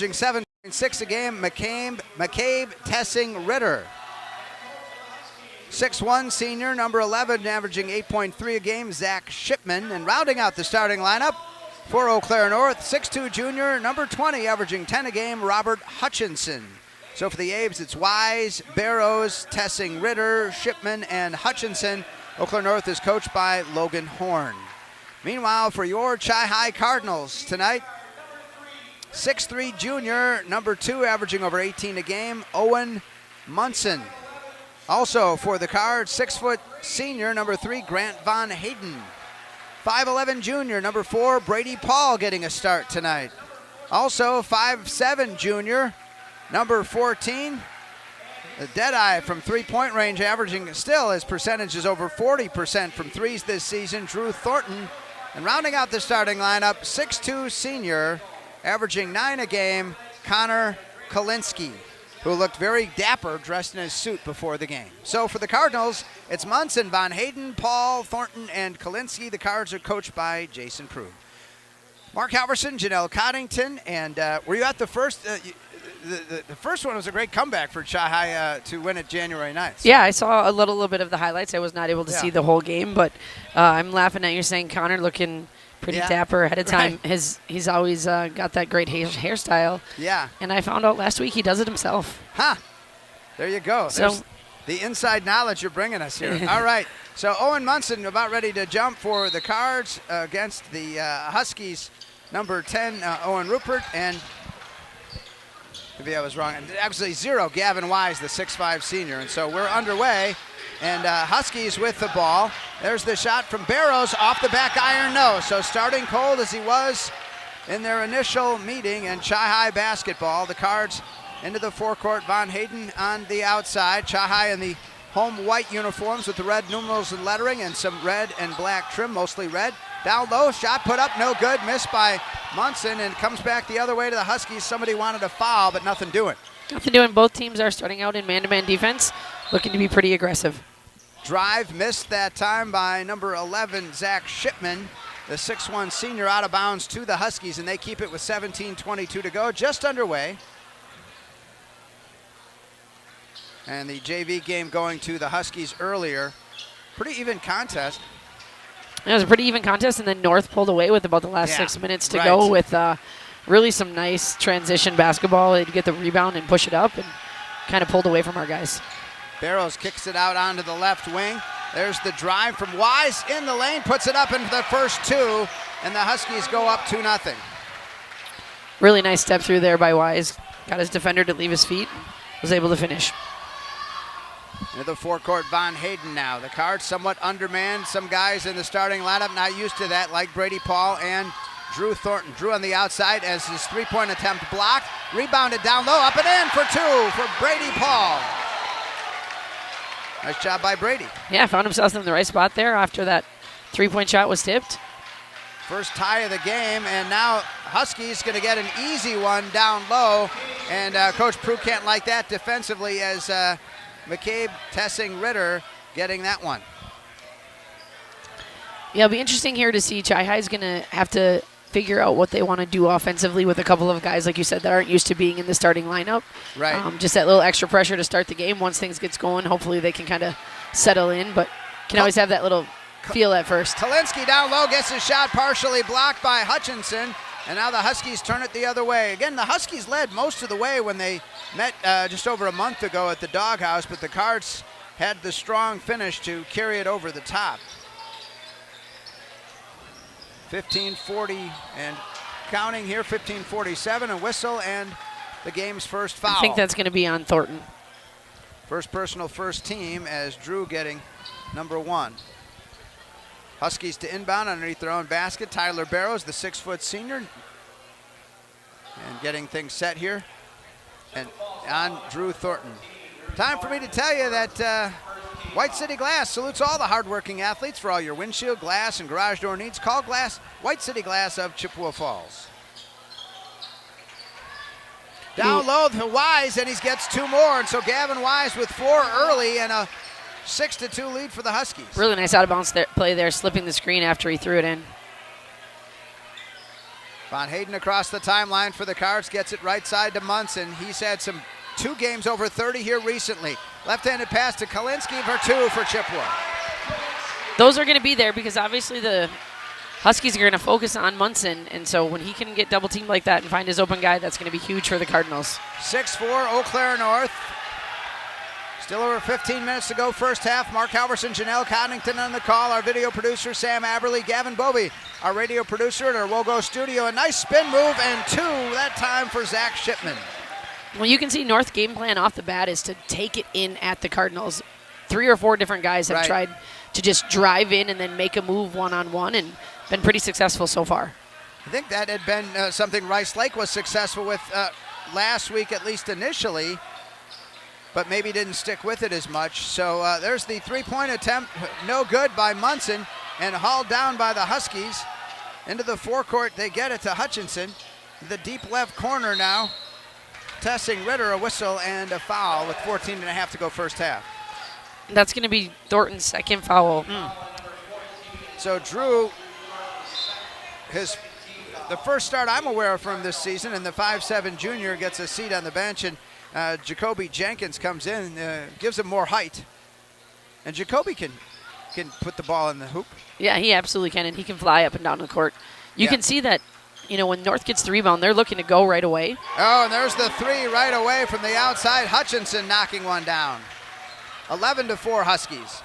averaging 7.6 a game, McCabe Tessing Ritter. 6'1", senior, number 11, averaging 8.3 a game, Zach Shipman. And rounding out the starting lineup for Eau Claire North, 6'2", junior, number 20, averaging 10 a game, Robert Hutchinson. So for the Abes, it's Wise, Barrows, Tessing Ritter, Shipman, and Hutchinson. Eau Claire North is coached by Logan Horn. Meanwhile, for your Chi-Hi Cardinals tonight, 6'3", junior, number 2, averaging over 18 a game, Owen Munson. Also for the Cards, 6' senior, number 3, Grant Von Hayden. 5'11", junior, number 4, Brady Paul getting a start tonight. Also 5'7", junior, number 14, the Deadeye from three-point range, averaging still his percentage is over 40% from threes this season, Drew Thornton. And rounding out the starting lineup, 6'2", senior, averaging 9 a game, Connor Kalinsky, who looked very dapper dressed in his suit before the game. So for the Cardinals, it's Munson, Von Hayden, Paul, Thornton, and Kalinsky. The Cards are coached by Jason Prue. Mark Halverson, Janelle Coddington, and were you at the first? The first one was a great comeback for Chi-Hi to win it January 9th. Yeah, I saw a little bit of the highlights. I was not able to see the whole game, but I'm laughing at you saying Connor looking pretty dapper ahead of time. Right. He's always got that great hairstyle. Yeah. And I found out last week he does it himself. Huh. There you go. So, there's the inside knowledge you're bringing us here. All right. So Owen Munson about ready to jump for the Cards against the Huskies. Number 10, Owen Rupert, and maybe I was wrong. Actually, 0, Gavin Wise, the 6'5" senior. And so we're underway, and Huskies with the ball. There's the shot from Barrows off the back iron, no. So starting cold as he was in their initial meeting, and Chi-Hi basketball. The Cards into the forecourt. Von Hayden on the outside. Chi-Hi in the home white uniforms with the red numerals and lettering and some red and black trim, mostly red. Down low, shot put up, no good, missed by Munson, and comes back the other way to the Huskies. Somebody wanted a foul, but nothing doing. Nothing doing. Both teams are starting out in man-to-man defense, looking to be pretty aggressive. Drive missed that time by number 11, Zach Shipman, the 6'1" senior, out of bounds to the Huskies, and they keep it with 17:22 to go, just underway. And the JV game going to the Huskies earlier. Pretty even contest. It was a pretty even contest, and then North pulled away with about the last 6 minutes to go with really some nice transition basketball. They'd get the rebound and push it up, and kind of pulled away from our guys. Barrows kicks it out onto the left wing. There's the drive from Wise in the lane, puts it up into the first 2, and the Huskies go up 2-0. Really nice step through there by Wise. Got his defender to leave his feet, was able to finish. Into the forecourt, Von Hayden now. The Cards somewhat undermanned. Some guys in the starting lineup not used to that, like Brady Paul and Drew Thornton. Drew on the outside as his three-point attempt blocked. Rebounded down low, up and in for 2 for Brady Paul. Nice job by Brady. Yeah, found himself in the right spot there after that three-point shot was tipped. First tie of the game, and now Huskies going to get an easy one down low. And Coach Prue can't like that defensively as McCabe Tessing Ritter getting that one. Yeah, it'll be interesting here to see. Chi-Hi's going to have to figure out what they want to do offensively with a couple of guys, like you said, that aren't used to being in the starting lineup. Right. Just that little extra pressure to start the game. Once things gets going, hopefully they can kind of settle in, but can always have that little feel at first. Kalinsky down low gets his shot partially blocked by Hutchinson, and now the Huskies turn it the other way. Again, the Huskies led most of the way when they met just over a month ago at the Doghouse, but the Cards had the strong finish to carry it over the top. 15:40 and counting here, 15:47, a whistle and the game's first foul. I think that's going to be on Thornton. First personal, first team, as Drew getting number 1. Huskies to inbound underneath their own basket. Tyler Barrows, the 6' senior, and getting things set here. And on Drew Thornton. Time for me to tell you that White City Glass salutes all the hardworking athletes for all your windshield, glass, and garage door needs. Call White City Glass of Chippewa Falls. Down low to Wise, and he gets 2 more. And so Gavin Wise with 4 early and a 6-2 lead for the Huskies. Really nice out of bounds play there, slipping the screen after he threw it in. Von Hayden across the timeline for the Cards, gets it right side to Munson. He's had 2 games over 30 here recently. Left-handed pass to Kalinske for 2 for Chippewa. Those are going to be there because obviously the Huskies are going to focus on Munson, and so when he can get double-teamed like that and find his open guy, that's going to be huge for the Cardinals. 6-4, Eau Claire North. Still over 15 minutes to go first half. Mark Halverson, Janelle Coddington on the call. Our video producer, Sam Aberley. Gavin Bovey, our radio producer at our WOGO studio. A nice spin move and 2 that time for Zach Shipman. Well, you can see North game plan off the bat is to take it in at the Cardinals. 3 or 4 different guys have tried to just drive in and then make a move one-on-one and been pretty successful so far. I think that had been something Rice Lake was successful with last week, at least initially, but maybe didn't stick with it as much. So there's the 3-point attempt, no good by Munson, and hauled down by the Huskies. Into the forecourt, they get it to Hutchinson. The deep left corner now. Testing Ritter, a whistle and a foul with 14.5 to go first half. That's going to be Thornton's second foul. So Drew, the first start I'm aware of from this season, and the 5'7" junior gets a seat on the bench, and Jacoby Jenkins comes in, gives him more height. And Jacoby can put the ball in the hoop. Yeah, he absolutely can, and he can fly up and down the court. You can see that, when North gets the rebound, they're looking to go right away. Oh, and there's the 3 right away from the outside. Hutchinson knocking one down. 11-4 Huskies.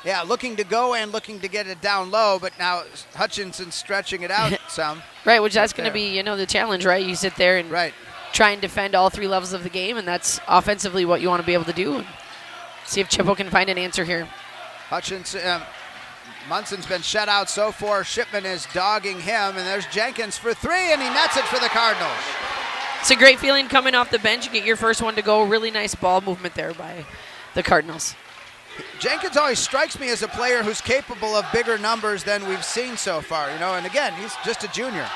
Yeah, looking to go and looking to get it down low, but now Hutchinson's stretching it out some. Right, which that's going to be, the challenge, right? You sit there and try and defend all 3 levels of the game, and that's offensively what you want to be able to do. And see if Chippewa can find an answer here. Hutchinson, Munson's been shut out so far. Shipman is dogging him, and there's Jenkins for 3, and he nets it for the Cardinals. It's a great feeling coming off the bench. You get your first one to go. Really nice ball movement there by the Cardinals. Jenkins always strikes me as a player who's capable of bigger numbers than we've seen so far, and again, he's just a junior.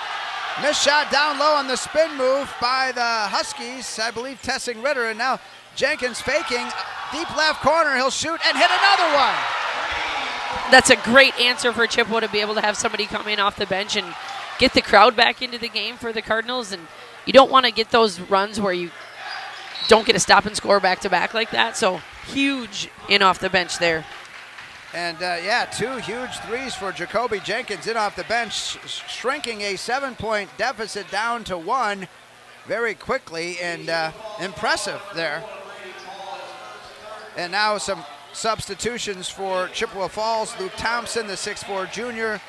Missed shot down low on the spin move by the Huskies, I believe Tessing Ritter, and now Jenkins faking, deep left corner, he'll shoot and hit another one. That's a great answer for Chippewa to be able to have somebody come in off the bench and get the crowd back into the game for the Cardinals, and you don't want to get those runs where you don't get a stop and score back-to-back like that, so huge in off the bench there. And 2 huge threes for Jacoby Jenkins in off the bench, shrinking a 7-point deficit down to 1 very quickly, and impressive there. And now some substitutions for Chippewa Falls. Luke Thompson, the 6'4" junior,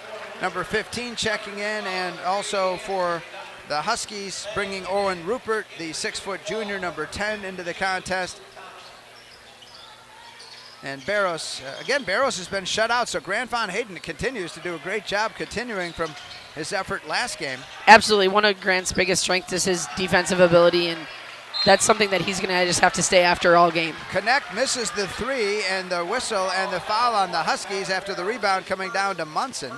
number 15 checking in, and also for the Huskies bringing Owen Rupert, the 6' junior, number 10, into the contest. And Barros, Barros has been shut out, so Grant Von Hayden continues to do a great job continuing from his effort last game. Absolutely. One of Grant's biggest strengths is his defensive ability, and that's something that he's going to just have to stay after all game. Connect misses the 3 and the whistle and the foul on the Huskies after the rebound coming down to Munson.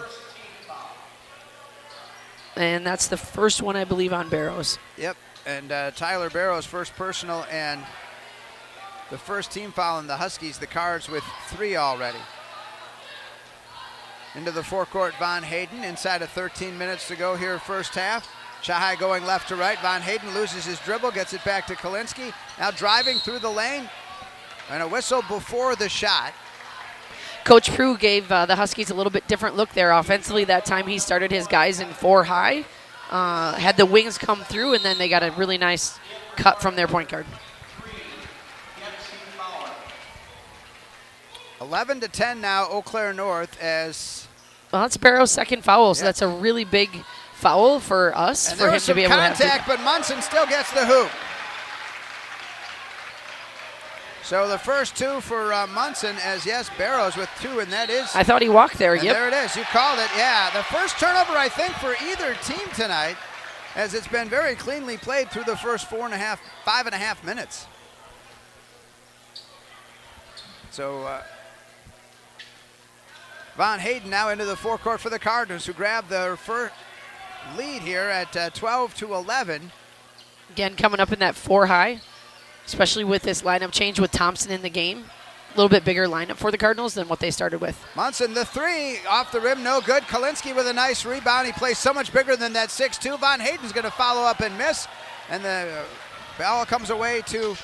And that's the first one, I believe, on Barros. Yep, and Tyler Barros, first personal, and the first team foul on the Huskies, the Cards with 3 already. Into the forecourt, Von Hayden, inside of 13 minutes to go here first half. Chahai going left to right. Von Hayden loses his dribble, gets it back to Kalinske. Now driving through the lane, and a whistle before the shot. Coach Prue gave the Huskies a little bit different look there offensively. That time he started his guys in 4 high, had the wings come through, and then they got a really nice cut from their point guard. 11-10 now, Eau Claire North as... Well, that's Barrows' second foul, so that's a really big foul for us, and for him to be able to have contact, but Munson still gets the hoop. So the first 2 for Munson, as Barrows with 2, and that is... I thought he walked there, and there it is, you called it, The first turnover, I think, for either team tonight, as it's been very cleanly played through the first 5.5 minutes. So Von Hayden now into the forecourt for the Cardinals, who grab their first lead here at 12-11. Again, coming up in that 4 high, especially with this lineup change with Thompson in the game. little bit bigger lineup for the Cardinals than what they started with. Munson, the three, off the rim, no good. Kalinsky with a nice rebound. He plays so much bigger than that 6'2". Von Hayden's going to follow up and miss. And the ball comes away to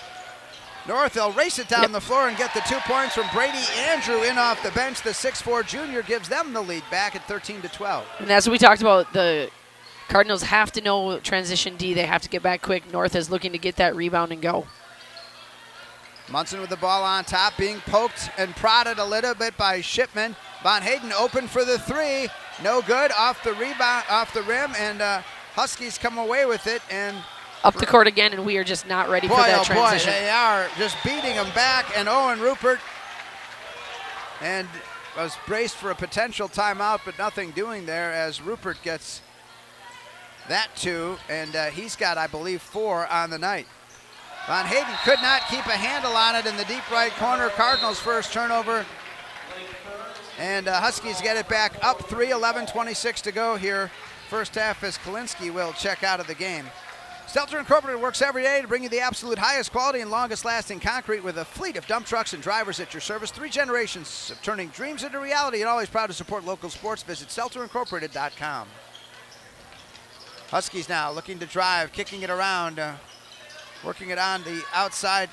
North. They'll race it down the floor and get the 2 points from Brady Andrew in off the bench. The 6'4" junior gives them the lead back at 13-12. And as we talked about, the Cardinals have to know transition D. They have to get back quick. North is looking to get that rebound and go. Munson with the ball on top, being poked and prodded a little bit by Shipman. Von Hayden open for the three. No good, off the rebound, off the rim, and Huskies come away with it. And up the court again, and we are just not ready for that transition. Boy, they are just beating them back. And Owen Rupert and was braced for a potential timeout, but nothing doing there as Rupert gets that 2, and he's got, I believe, 4 on the night. Von Hayden could not keep a handle on it in the deep right corner. Cardinals' first turnover. And Huskies get it back up 3, 11:26 to go here. First half as Kalinsky will check out of the game. Stelter Incorporated works every day to bring you the absolute highest quality and longest lasting concrete with a fleet of dump trucks and drivers at your service. 3 generations of turning dreams into reality, and always proud to support local sports. Visit StelterIncorporated.com. Huskies now looking to drive, kicking it around. Working it on the outside.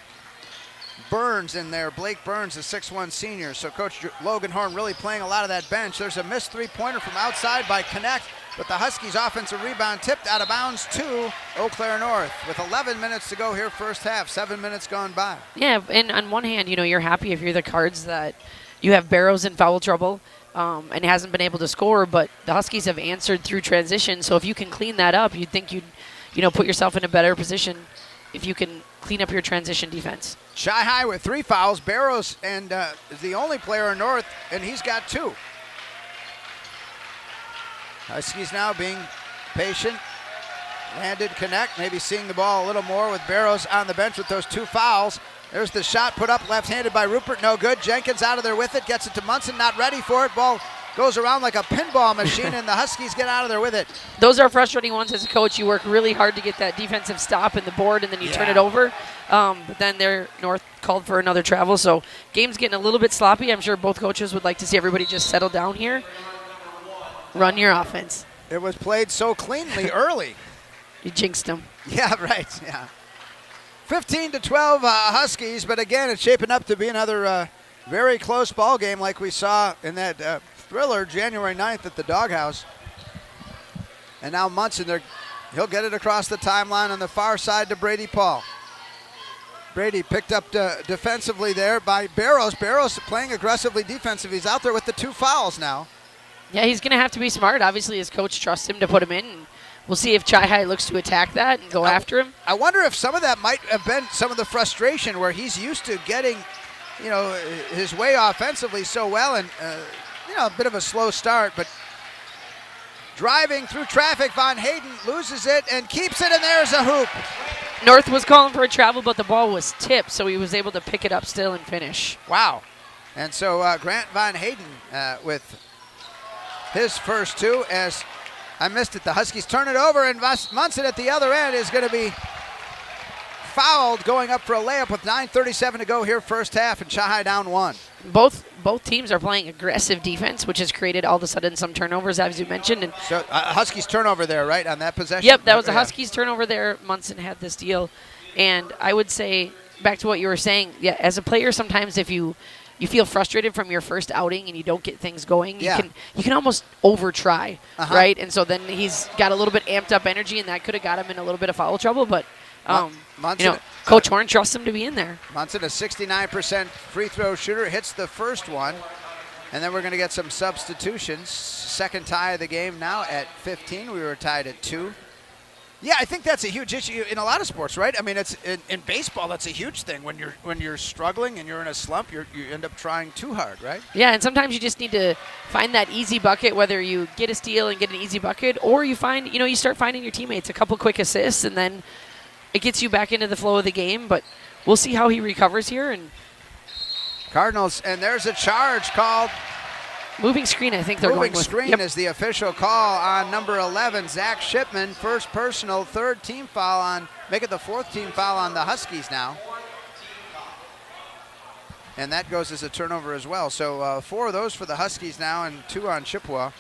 Burns in there. Blake Burns, a 6'1" senior. So Coach Logan Horn really playing a lot of that bench. There's a missed three-pointer from outside by Connect, but the Huskies offensive rebound tipped out of bounds to Eau Claire North with 11 minutes to go here first half. 7 minutes gone by. Yeah, and on one hand, you're happy if you're the Cards that you have Barrows in foul trouble and hasn't been able to score, but the Huskies have answered through transition. So if you can clean that up, you'd think you'd put yourself in a better position if you can clean up your transition defense. Shy High with 3 fouls. Barrows and is the only player in North, and he's got 2. Huskies now being patient. Landed Connect, maybe seeing the ball a little more with Barrows on the bench with those 2 fouls. There's the shot put up left-handed by Rupert, no good. Jenkins out of there with it, gets it to Munson, not ready for it. Ball goes around like a pinball machine, and the Huskies get out of there with it. Those are frustrating ones as a coach. You work really hard to get that defensive stop in the board, and then you turn it over. But then North called for another travel, so game's getting a little bit sloppy. I'm sure both coaches would like to see everybody just settle down here. Run your offense. It was played so cleanly early. You jinxed them. Yeah, right, yeah. 15-12 Huskies, but again, it's shaping up to be another very close ball game like we saw in that thriller January 9th at the Doghouse. And now Munson, he'll get it across the timeline on the far side to Brady Paul. Brady picked up defensively there by Barrows. Barrows playing aggressively defensive. He's out there with the 2 fouls now. Yeah, he's going to have to be smart. Obviously, his coach trusts him to put him in. And we'll see if Chi High looks to attack that and go after him. I wonder if some of that might have been some of the frustration where he's used to getting, his way offensively so well, and a bit of a slow start, but driving through traffic, Von Hayden loses it and keeps it, and there's a hoop. North was calling for a travel, but the ball was tipped, so he was able to pick it up still and finish. Wow. And so Grant Von Hayden with his first 2, as I missed it. The Huskies turn it over, and Munson at the other end is going to be fouled going up for a layup with 9:37 to go here first half, and Shanghai down 1. Both teams are playing aggressive defense, which has created all of a sudden some turnovers, as you mentioned. And so Huskies turnover there, right, on that possession? Yep, that was a Huskies turnover there. Munson had this deal. And I would say, back to what you were saying, yeah, as a player, sometimes if you feel frustrated from your first outing and you don't get things going, you can almost over-try, right? And so then he's got a little bit amped up energy, and that could have got him in a little bit of foul trouble, but Munson, Coach Horn trusts him to be in there. Munson, a 69% free throw shooter, hits the first one, and then we're going to get some substitutions. Second tie of the game now at 15. We were tied at 2. Yeah, I think that's a huge issue in a lot of sports, right? I mean, it's in baseball, that's a huge thing. When you're struggling and you're in a slump, you end up trying too hard, right? Yeah, and sometimes you just need to find that easy bucket, whether you get a steal and get an easy bucket, or you find, you start finding your teammates a couple quick assists, and then it gets you back into the flow of the game. But we'll see how he recovers here. And Cardinals, and there's a charge called. Moving screen, I think they're going with. Moving screen is the official call on number 11, Zach Shipman. First personal, 3rd team foul on, make it the 4th team foul on the Huskies now. And that goes as a turnover as well. So 4 of those for the Huskies now and 2 on Chippewa.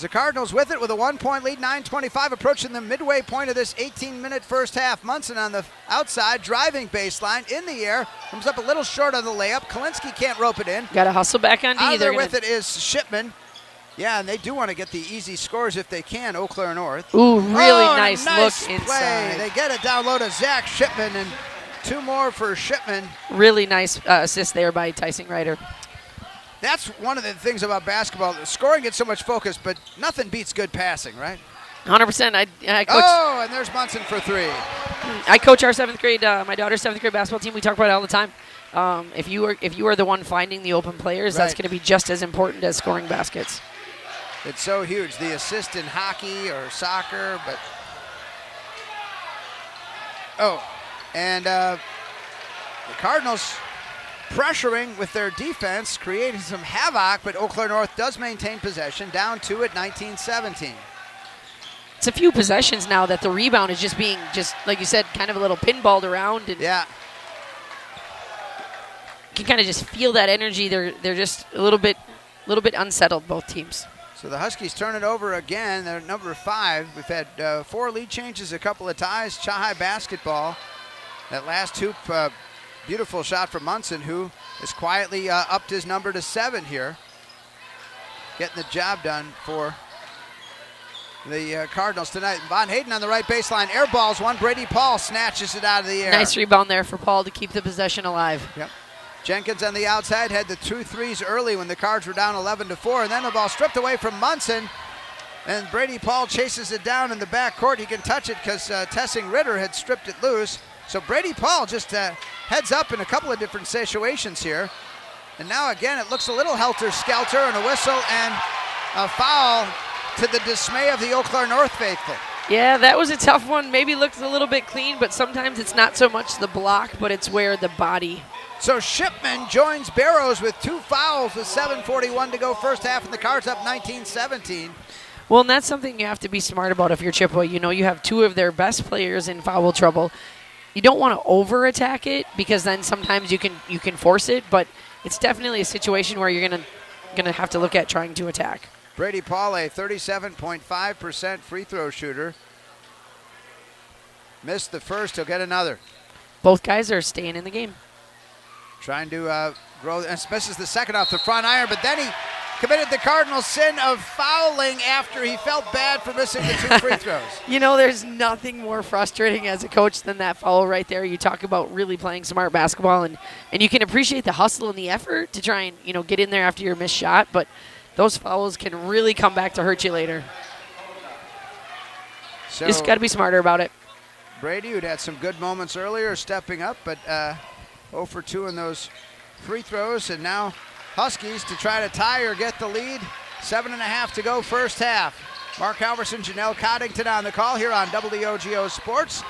The Cardinals with it with a 1-point lead, 9:25 approaching the midway point of this 18-minute first half. Munson on the outside, driving baseline, in the air, comes up a little short on the layup. Kalinsky can't rope it in. Got to hustle back on D. Out there with it is Shipman. Yeah, and they do want to get the easy scores if they can, Eau Claire North. Ooh, really nice look play. inside. They get it down low to Zach Shipman, and 2 more for Shipman. Really nice assist there by Tyson Ryder. That's one of the things about basketball. The scoring gets so much focus, but nothing beats good passing, right? 100%. I coach. Oh, and there's Munson for 3. I coach our 7th grade, my daughter's 7th grade basketball team. We talk about it all the time. If you are the one finding the open players, that's going to be just as important as scoring baskets. It's so huge. The assist in hockey or soccer, but and the Cardinals pressuring with their defense, creating some havoc, but Eau Claire North does maintain possession, down 2 at 19-17. It's a few possessions now that the rebound is just being, like you said, kind of a little pinballed around. And yeah. You can kind of just feel that energy. They're just a little bit unsettled, both teams. So the Huskies turn it over again. They're number 5. We've had 4 lead changes, a couple of ties. Chahai basketball. That last hoop, beautiful shot from Munson, who has quietly upped his number to 7 here. Getting the job done for the Cardinals tonight. Von Hayden on the right baseline. Air balls one. Brady Paul snatches it out of the air. Nice rebound there for Paul to keep the possession alive. Yep. Jenkins on the outside had the 2 threes early when the Cards were down 11-4, and then the ball stripped away from Munson, and Brady Paul chases it down in the backcourt. He can touch it because Tessing Ritter had stripped it loose. So Brady Paul just heads up in a couple of different situations here. And now again it looks a little helter-skelter, and a whistle and a foul to the dismay of the Eau Claire North faithful. Yeah, that was a tough one. Maybe looks a little bit clean, but sometimes it's not so much the block, but it's where the body. So Shipman joins Barrows with 2 fouls with 7:41 to go first half, and the Cards up 19-17. Well, and that's something you have to be smart about if you're Chippewa. You know, you have 2 of their best players in foul trouble. You don't want to over-attack it because then sometimes you can force it, but it's definitely a situation where you're gonna have to look at trying to attack. Brady Paul, a 37.5% free throw shooter. Missed the first, he'll get another. Both guys are staying in the game. Trying to grow, and misses the second off the front iron, but then he committed the Cardinal sin of fouling after he felt bad for missing the 2 free throws. You know, there's nothing more frustrating as a coach than that foul right there. You talk about really playing smart basketball, and you can appreciate the hustle and the effort to try and, get in there after your missed shot, but those fouls can really come back to hurt you later. So just got to be smarter about it. Brady, who'd had some good moments earlier, stepping up, but 0 for 2 in those free throws, and now Huskies to try to tie or get the lead. 7.5 to go first half. Mark Halverson, Janelle Coddington on the call here on WOGO Sports.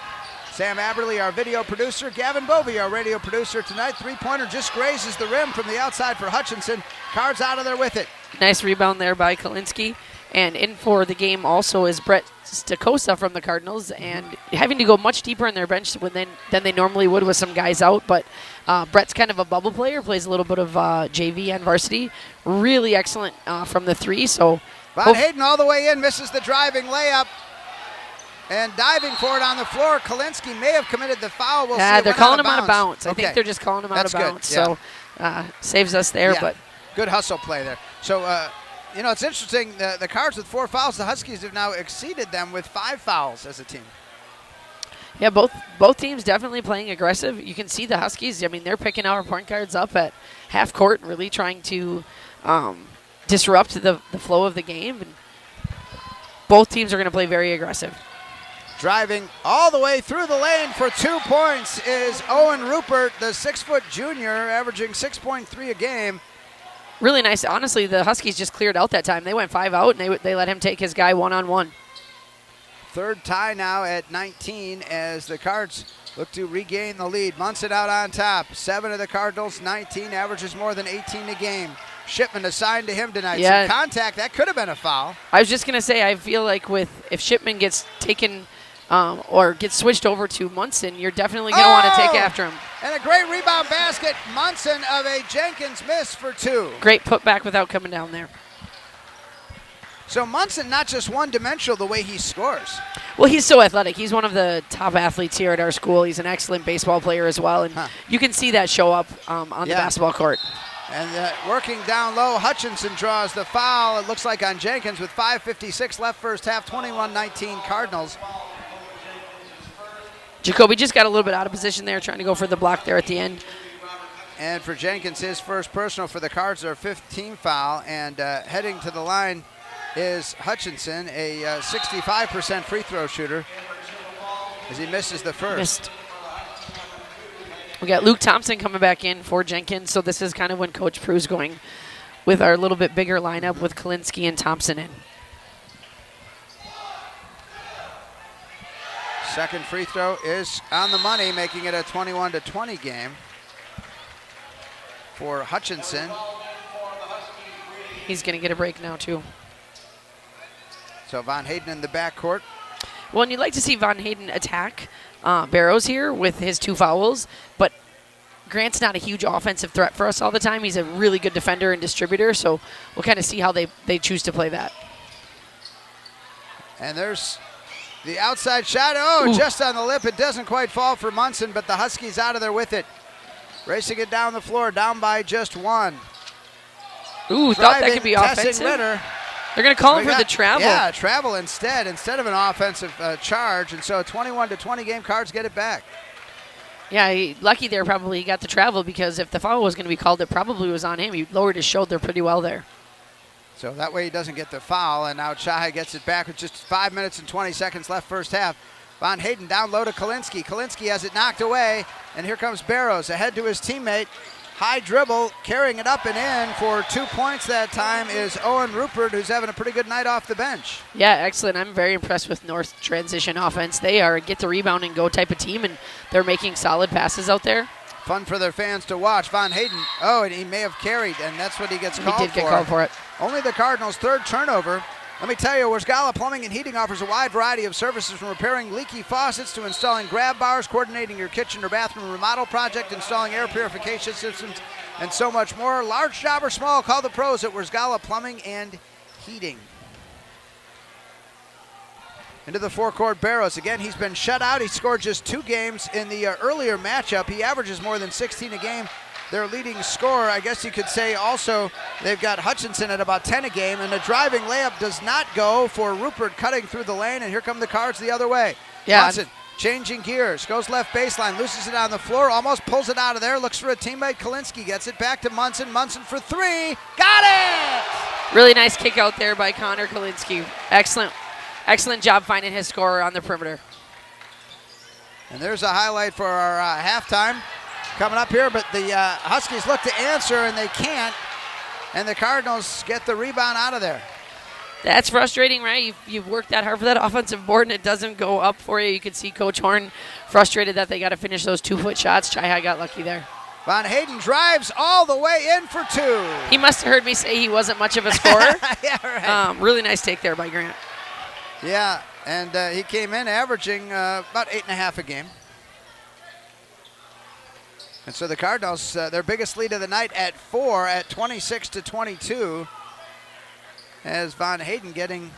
Sam Aberley, our video producer. Gavin Bovey, our radio producer tonight. 3-pointer just grazes the rim from the outside for Hutchinson. Cards out of there with it. Nice rebound there by Kalinsky. And in for the game also is Brett Stakosa from the Cardinals, and having to go much deeper in their bench than they normally would with some guys out. But Brett's kind of a bubble player, plays a little bit of JV on varsity. Really excellent from the 3. So Von Hayden all the way in, misses the driving layup. And diving for it on the floor, Kalinsky may have committed the foul. We'll see. They're calling him out of bounds. Okay. I think they're just calling him out of bounds. Yeah. So saves us there. Yeah. But good hustle play there. So, it's interesting. The Cards with 4 fouls. The Huskies have now exceeded them with 5 fouls as a team. Yeah, both teams definitely playing aggressive. You can see the Huskies. I mean, they're picking our point guards up at half court and really trying to disrupt the flow of the game. And both teams are going to play very aggressive. Driving all the way through the lane for 2 points is Owen Rupert, the 6-foot junior, averaging 6.3 a game. Really nice. Honestly, the Huskies just cleared out that time. They went 5 out, and they let him take his guy one-on-one. Third tie now at 19 as the Cards look to regain the lead. Munson out on top. 7 of the Cardinals, 19, averages more than 18 a game. Shipman assigned to him tonight. Yeah. Some contact, that could have been a foul. I was just going to say, I feel like if Shipman gets taken or gets switched over to Munson, you're definitely going to want to take after him. And a great rebound basket. Munson of a Jenkins miss for 2. Great putback without coming down there. So Munson not just one-dimensional the way he scores. Well, he's so athletic. He's one of the top athletes here at our school. He's an excellent baseball player as well, and you can see that show up on the basketball court. And working down low, Hutchinson draws the foul, it looks like on Jenkins, with 5:56 left first half, 21-19 Cardinals. Jacoby just got a little bit out of position there, trying to go for the block there at the end. And for Jenkins, his first personal for the Cards, their 5th team foul, and heading to the line is Hutchinson, a 65% free throw shooter, as he misses the first. Missed. We got Luke Thompson coming back in for Jenkins, so this is kind of when Coach Prue's going with our little bit bigger lineup with Kalinsky and Thompson in. Second free throw is on the money, making it a 21-20 game for Hutchinson. He's going to get a break now, too. So Von Hayden in the backcourt. Well, and you'd like to see Von Hayden attack Barrows here with his 2 fouls, but Grant's not a huge offensive threat for us all the time. He's a really good defender and distributor, so we'll kind of see how they choose to play that. And there's the outside shot. Oh, just on the lip. It doesn't quite fall for Munson, but the Huskies out of there with it. Racing it down the floor, down by just 1. Ooh, thought that could be offensive. Ritter. They're going to call him for the travel. Yeah, travel instead of an offensive charge. And so a 21-20 game, Cards get it back. Yeah, lucky there probably he got the travel, because if the foul was going to be called, it probably was on him. He lowered his shoulder pretty well there. So that way he doesn't get the foul, and now Chai gets it back with just 5 minutes and 20 seconds left first half. Von Hayden down low to Kalinsky. Kalinsky has it knocked away, and here comes Barrows ahead to his teammate. High dribble, carrying it up and in for 2 points that time is Owen Rupert, who's having a pretty good night off the bench. Yeah, excellent. I'm very impressed with North transition offense. They are a get the rebound and go type of team, and they're making solid passes out there. Fun for their fans to watch. Von Hayden, and he may have carried, and that's what he gets called for. He did get called for it. Only the Cardinals' 3rd turnover. Let me tell you, Wierzgala Plumbing and Heating offers a wide variety of services, from repairing leaky faucets to installing grab bars, coordinating your kitchen or bathroom remodel project, installing air purification systems, and so much more. Large job or small, call the pros at Wierzgala Plumbing and Heating. Into the forecourt, Barrows. Again, he's been shut out. He scored just 2 games in the earlier matchup. He averages more than 16 a game. Their leading scorer, I guess you could say also, they've got Hutchinson at about 10 a game, and the driving layup does not go for Rupert cutting through the lane, and here come the Cards the other way. Yeah. Munson changing gears, goes left baseline, loses it on the floor, almost pulls it out of there, looks for a teammate. Kalinsky gets it back to Munson. Munson for 3. Got it! Really nice kick out there by Connor Kalinsky. Excellent job finding his scorer on the perimeter. And there's a highlight for our halftime coming up here, but the Huskies look to answer, and they can't, and the Cardinals get the rebound out of there. That's frustrating, right? You've worked that hard for that offensive board, and it doesn't go up for you. You could see Coach Horn frustrated that they got to finish those 2-foot shots. Chai got lucky there. Von Hayden drives all the way in for 2. He must have heard me say he wasn't much of a scorer. Yeah, right. Really nice take there by Grant. Yeah, and he came in averaging about 8.5 a game. And so the Cardinals, their biggest lead of the night at 4 at 26-22, as Von Hayden getting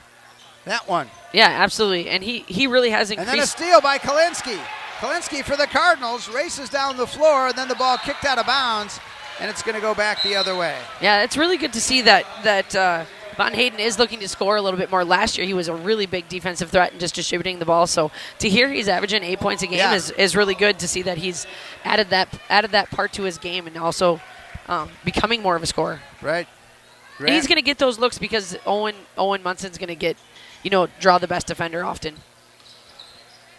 that one. Yeah, absolutely. And he really has increased. And then a steal by Kalinsky. Kalinsky for the Cardinals races down the floor, and then the ball kicked out of bounds, and it's going to go back the other way. Yeah, it's really good to see that Von Hayden is looking to score a little bit more. Last year, he was a really big defensive threat and just distributing the ball. So to hear he's averaging 8 points a game is really good to see that he's added that part to his game and also becoming more of a scorer. Right. And he's going to get those looks because Owen Munson's going to get, draw the best defender often.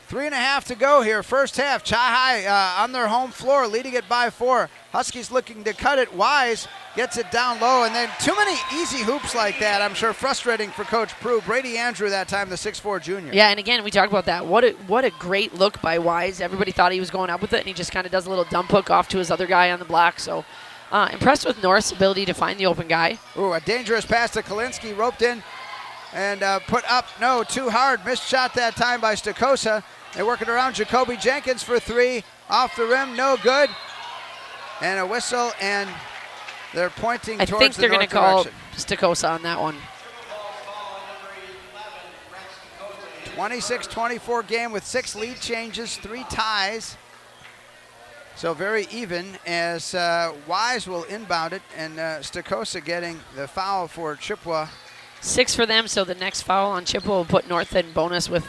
3.5 to go here, first half. Chai on their home floor, leading it by 4. Huskies looking to cut it. Wise gets it down low, and then too many easy hoops like that, I'm sure frustrating for Coach Prue. Brady Andrew that time, the 6'4 junior. Yeah, and again, we talked about that. What a great look by Wise. Everybody thought he was going up with it, and he just kind of does a little dump hook off to his other guy on the block. So impressed with North's ability to find the open guy. Ooh, a dangerous pass to Kalinsky, roped in and put up. No, too hard. Missed shot that time by Stakosa. They work it around. Jacoby Jenkins for 3. off the rim, no good. And a whistle, and they're pointing I towards think the they're going north to call direction. Stacosa on that one. 26-24 game with 6 lead changes, 3 ties. So very even as Wise will inbound it, and Stacosa getting the foul for Chippewa. 6 for them, so the next foul on Chippewa will put North in bonus with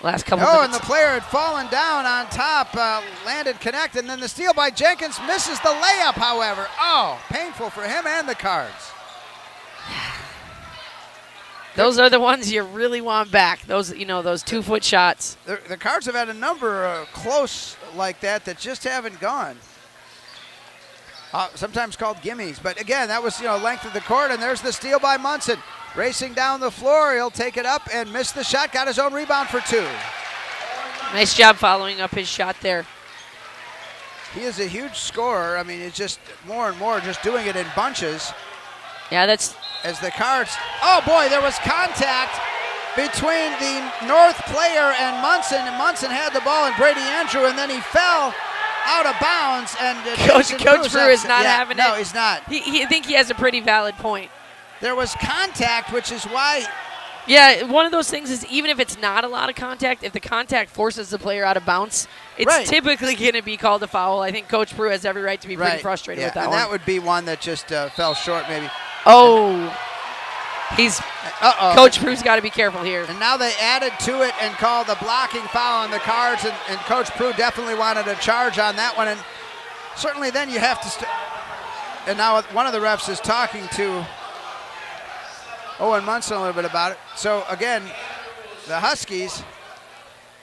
last couple and minutes. the player had fallen down on top, landed connect, and then the steal by Jenkins misses the layup, however. Oh, painful for him and the Cards. Those are the ones you really want back. Those, those 2-foot shots. The Cards have had a number close like that just haven't gone. Sometimes called gimmies. But again, that was, length of the court, and there's the steal by Munson. Racing down the floor, he'll take it up and miss the shot. Got his own rebound for 2. Nice job following up his shot there. He is a huge scorer. I mean, it's just more and more just doing it in bunches. Yeah, that's... As the Cards, oh boy, there was contact between the North player and Munson had the ball and Brady Andrew, and then he fell out of bounds. And Coach Brew is not having it. No, he's not. I think he has a pretty valid point. There was contact, which is why. Yeah, one of those things is even if it's not a lot of contact, if the contact forces the player out of bounds, it's typically going to be called a foul. I think Coach Brew has every right to be pretty frustrated with that one. And that would be one that just fell short maybe. Oh, Coach Brew's got to be careful here. And now they added to it and called the blocking foul on the Cards, and Coach Brew definitely wanted a charge on that one. And certainly then you have to and now one of the refs is talking to Owen Munson a little bit about it. So again, the Huskies,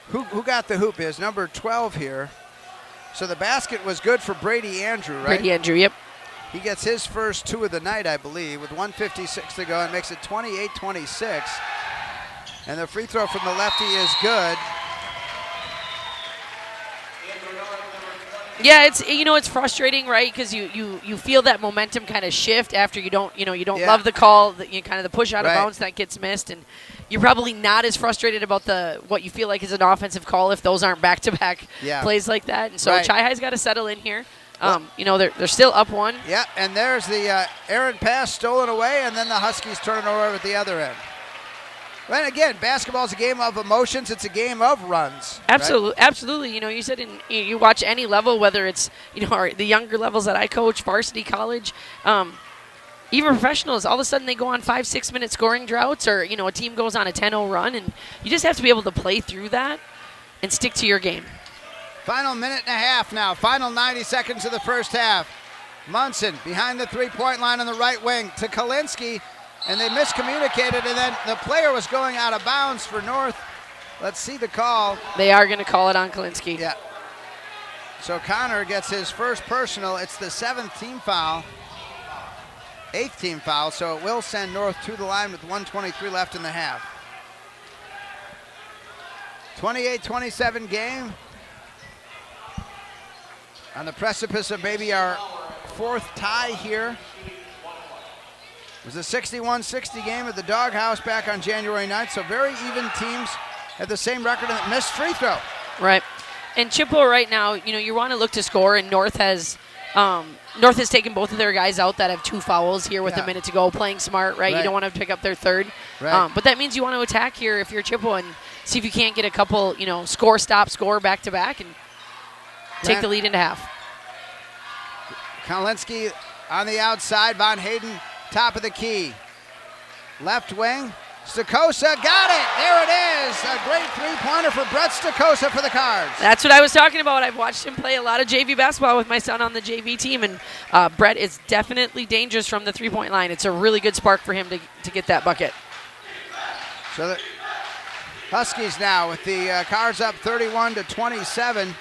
who got the hoop is number 12 here. So the basket was good for Brady Andrew, right? Brady Andrew, yep. He gets his first 2 of the night, I believe, with 1:56 to go, and makes it 28-26. And the free throw from the lefty is good. Yeah, it's frustrating, right? Because you feel that momentum kind of shift after you don't love the call, kind of the push out of bounds that gets missed, and you're probably not as frustrated about what you feel like is an offensive call if those aren't back-to-back plays like that. And so Chi High's got to settle in here. They're still up 1. Yeah, and there's the errant pass stolen away, and then the Huskies turn it over at the other end. And again, basketball's a game of emotions. It's a game of runs. Absolutely, absolutely. You said you watch any level, whether it's the younger levels that I coach, varsity, college, even professionals. All of a sudden they go on 5-6 minute scoring droughts, or a team goes on a 10-0 run, and you just have to be able to play through that and stick to your game. Final minute and a half now. Final 90 seconds of the first half. Munson behind the three-point line on the right wing to Kalinsky, and they miscommunicated, and then the player was going out of bounds for North. Let's see the call. They are going to call it on Kalinsky. Yeah. So Connor gets his first personal. It's the 7th team foul. 8th team foul, so it will send North to the line with 1:23 left in the half. 28-27 game. On the precipice of maybe our 4th tie here. It was a 61-60 game at the Doghouse back on January 9th, so very even teams had the same record and missed free throw. Right. And Chippewa right now, you want to look to score, and North has taken both of their guys out that have 2 fouls here with a minute to go, playing smart, right? You don't want to pick up their 3rd. Right. But that means you want to attack here if you're Chippewa and see if you can't get a couple, score, stop, score back-to-back and take the lead into half. Kalinsky on the outside, Von Hayden top of the key. Left wing, Stacosa got it. There it is. A great three-pointer for Brett Stacosa for the Cards. That's what I was talking about. I've watched him play a lot of JV basketball with my son on the JV team, and Brett is definitely dangerous from the three-point line. It's a really good spark for him to get that bucket. So the Huskies now with the Cards up 31-27.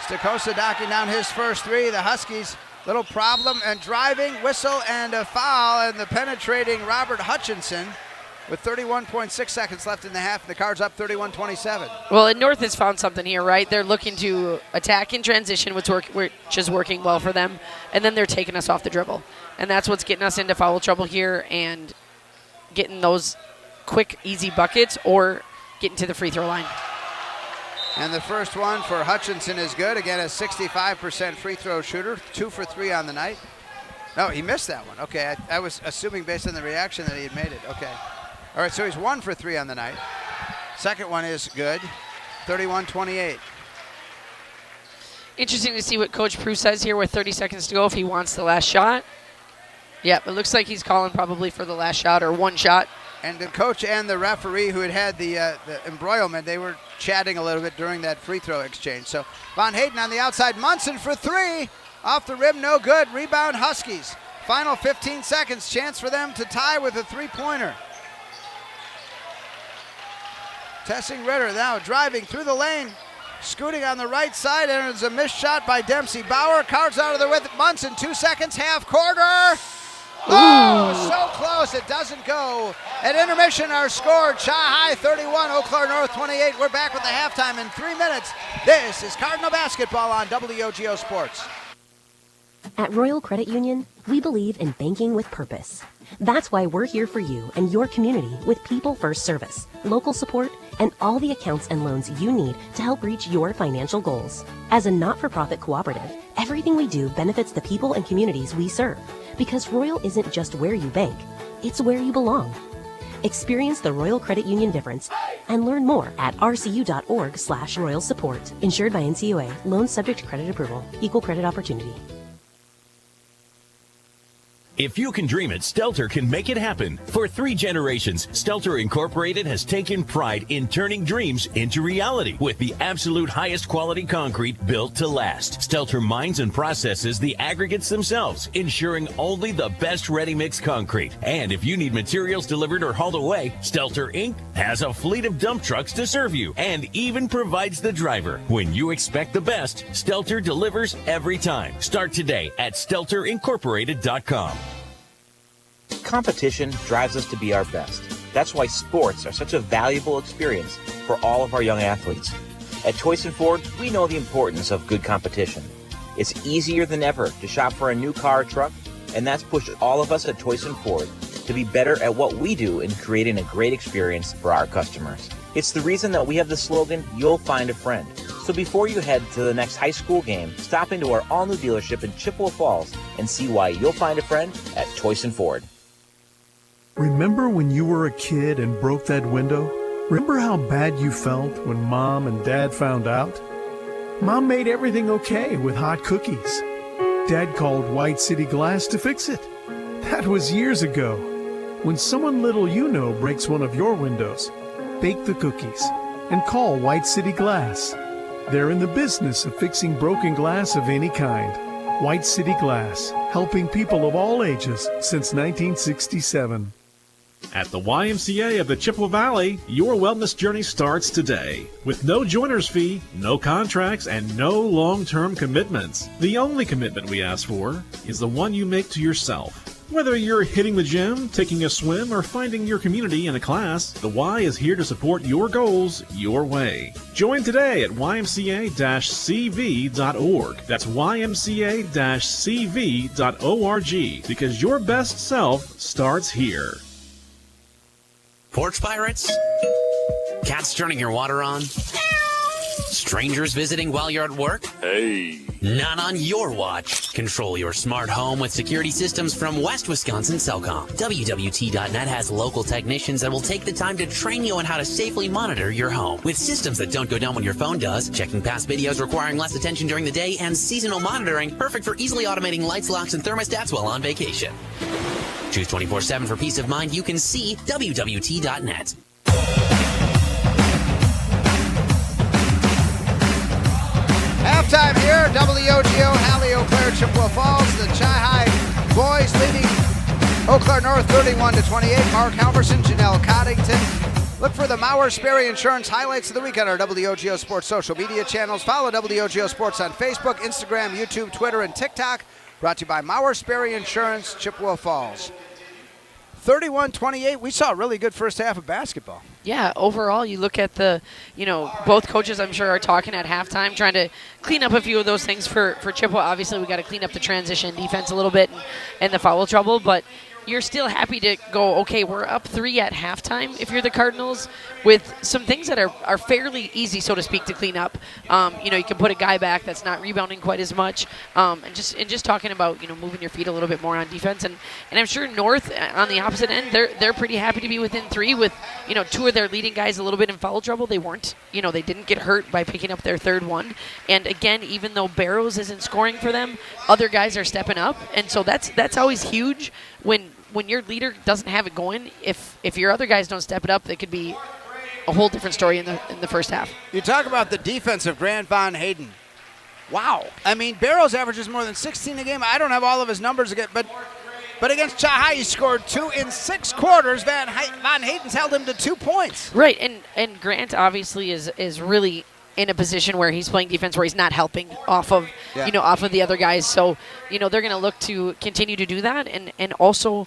Stacosa knocking down his first 3. The Huskies, little problem, and driving, whistle, and a foul, and the penetrating Robert Hutchinson with 31.6 seconds left in the half, and the Cards up 31-27. Well, and North has found something here, right? They're looking to attack in transition, which is working well for them, and then they're taking us off the dribble. And that's what's getting us into foul trouble here and getting those quick, easy buckets or getting to the free throw line. And the first one for Hutchinson is good. Again, a 65% free throw shooter, 2 for 3 on the night. No, he missed that one. Okay, I was assuming based on the reaction that he had made it. Okay. All right, so he's 1 for 3 on the night. Second one is good, 31-28. Interesting to see what Coach Prue says here with 30 seconds to go if he wants the last shot. Yep, it looks like he's calling probably for the last shot or one shot. And the coach and the referee who had the embroilment, they were chatting a little bit during that free throw exchange. So Von Hayden on the outside. Munson for 3. Off the rim, no good. Rebound Huskies. Final 15 seconds. Chance for them to tie with a three-pointer. Tessing Ritter now driving through the lane. Scooting on the right side, and it's a missed shot by Dempsey. Bauer carves out of there with Munson. 2 seconds, half quarter. Oh, so close, it doesn't go. At intermission, our score, Chi-High 31, Eau Claire North 28. We're back with the halftime in 3 minutes. This is Cardinal Basketball on WOGO Sports. At Royal Credit Union, we believe in banking with purpose. That's why we're here for you and your community with people-first service, local support, and all the accounts and loans you need to help reach your financial goals. As a not-for-profit cooperative, everything we do benefits the people and communities we serve, because Royal isn't just where you bank, it's where you belong. Experience the Royal Credit Union difference and learn more at rcu.org/royal support. Insured by NCUA. Loans subject to credit approval. Equal credit opportunity. If you can dream it, Stelter can make it happen. For 3 generations, Stelter Incorporated has taken pride in turning dreams into reality with the absolute highest quality concrete built to last. Stelter mines and processes the aggregates themselves, ensuring only the best ready-mix concrete. And if you need materials delivered or hauled away, Stelter Inc. has a fleet of dump trucks to serve you and even provides the driver. When you expect the best, Stelter delivers every time. Start today at StelterIncorporated.com. Competition drives us to be our best. That's why sports are such a valuable experience for all of our young athletes. At Toyson Ford, we know the importance of good competition. It's easier than ever to shop for a new car or truck, and that's pushed all of us at Toyson Ford to be better at what we do in creating a great experience for our customers. It's the reason that we have the slogan, "You'll find a friend." So before you head to the next high school game, stop into our all-new dealership in Chippewa Falls and see why you'll find a friend at Toyson Ford. Remember when you were a kid and broke that window? Remember how bad you felt when Mom and Dad found out? Mom made everything okay with hot cookies. Dad called White City Glass to fix it. That was years ago. When someone little you know breaks one of your windows, bake the cookies and call White City Glass. They're in the business of fixing broken glass of any kind. White City Glass, helping people of all ages since 1967. At the YMCA of the Chippewa Valley, your wellness journey starts today. With no joiner's fee, no contracts, and no long-term commitments. The only commitment we ask for is the one you make to yourself. Whether you're hitting the gym, taking a swim, or finding your community in a class, the Y is here to support your goals your way. Join today at ymca-cv.org. That's ymca-cv.org, because your best self starts here. Porch pirates? Cats turning your water on? Strangers visiting while you're at work? Hey. Not on your watch. Control your smart home with security systems from West Wisconsin Cellcom. WWT.net has local technicians that will take the time to train you on how to safely monitor your home. With systems that don't go down when your phone does, checking past videos requiring less attention during the day, and seasonal monitoring, perfect for easily automating lights, locks, and thermostats while on vacation. Choose 24/7 for peace of mind. You can see WWT.net. Halftime here, WOGO, Halley, Eau Claire, Chippewa Falls. The Chi-High boys leading Eau Claire North 31-28. Mark Halverson, Janelle Coddington. Look for the Mauer Sperry Insurance highlights of the week on our WOGO Sports social media channels. Follow WOGO Sports on Facebook, Instagram, YouTube, Twitter, and TikTok. Brought to you by Mauer Sperry Insurance, Chippewa Falls. 31-28. We saw a really good first half of basketball. Yeah, overall, you look at the, both coaches, I'm sure, are talking at halftime, trying to clean up a few of those things for Chippewa. Obviously, we got to clean up the transition defense a little bit and the foul trouble, but you're still happy to go, okay, we're up 3 at halftime if you're the Cardinals, with some things that are fairly easy, so to speak, to clean up. You can put a guy back that's not rebounding quite as much, and just talking about, moving your feet a little bit more on defense. And I'm sure North, on the opposite end, they're pretty happy to be within 3 with, 2 of their leading guys a little bit in foul trouble. They weren't, they didn't get hurt by picking up their third one. And again, even though Barrows isn't scoring for them, other guys are stepping up. And so that's always huge when your leader doesn't have it going. If your other guys don't step it up, it could be a whole different story in the first half. You talk about the defense of Grant Von Hayden. Wow. I mean, Barrows averages more than 16 a game. I don't have all of his numbers again, but against Chippewa, he scored 2 in 6 quarters. Von Hayden's held him to 2 points. Right, and Grant obviously is really in a position where he's playing defense where he's not helping off of the other guys. So, they're going to look to continue to do that. And also,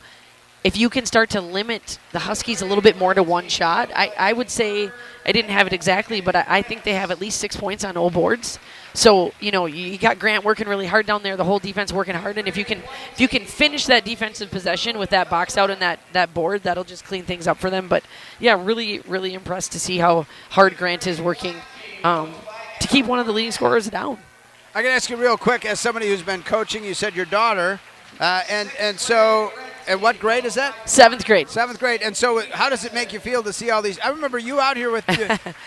if you can start to limit the Huskies a little bit more to one shot, I would say, I didn't have it exactly, but I think they have at least 6 points on all boards. So, you got Grant working really hard down there, the whole defense working hard. And if you can finish that defensive possession with that box out and that board, that'll just clean things up for them. But, yeah, really, really impressed to see how hard Grant is working to keep one of the leading scorers down. I can ask you real quick, as somebody who's been coaching, you said your daughter, so And what grade is that? 7th grade. 7th grade. And so how does it make you feel to see all these? I remember you out here with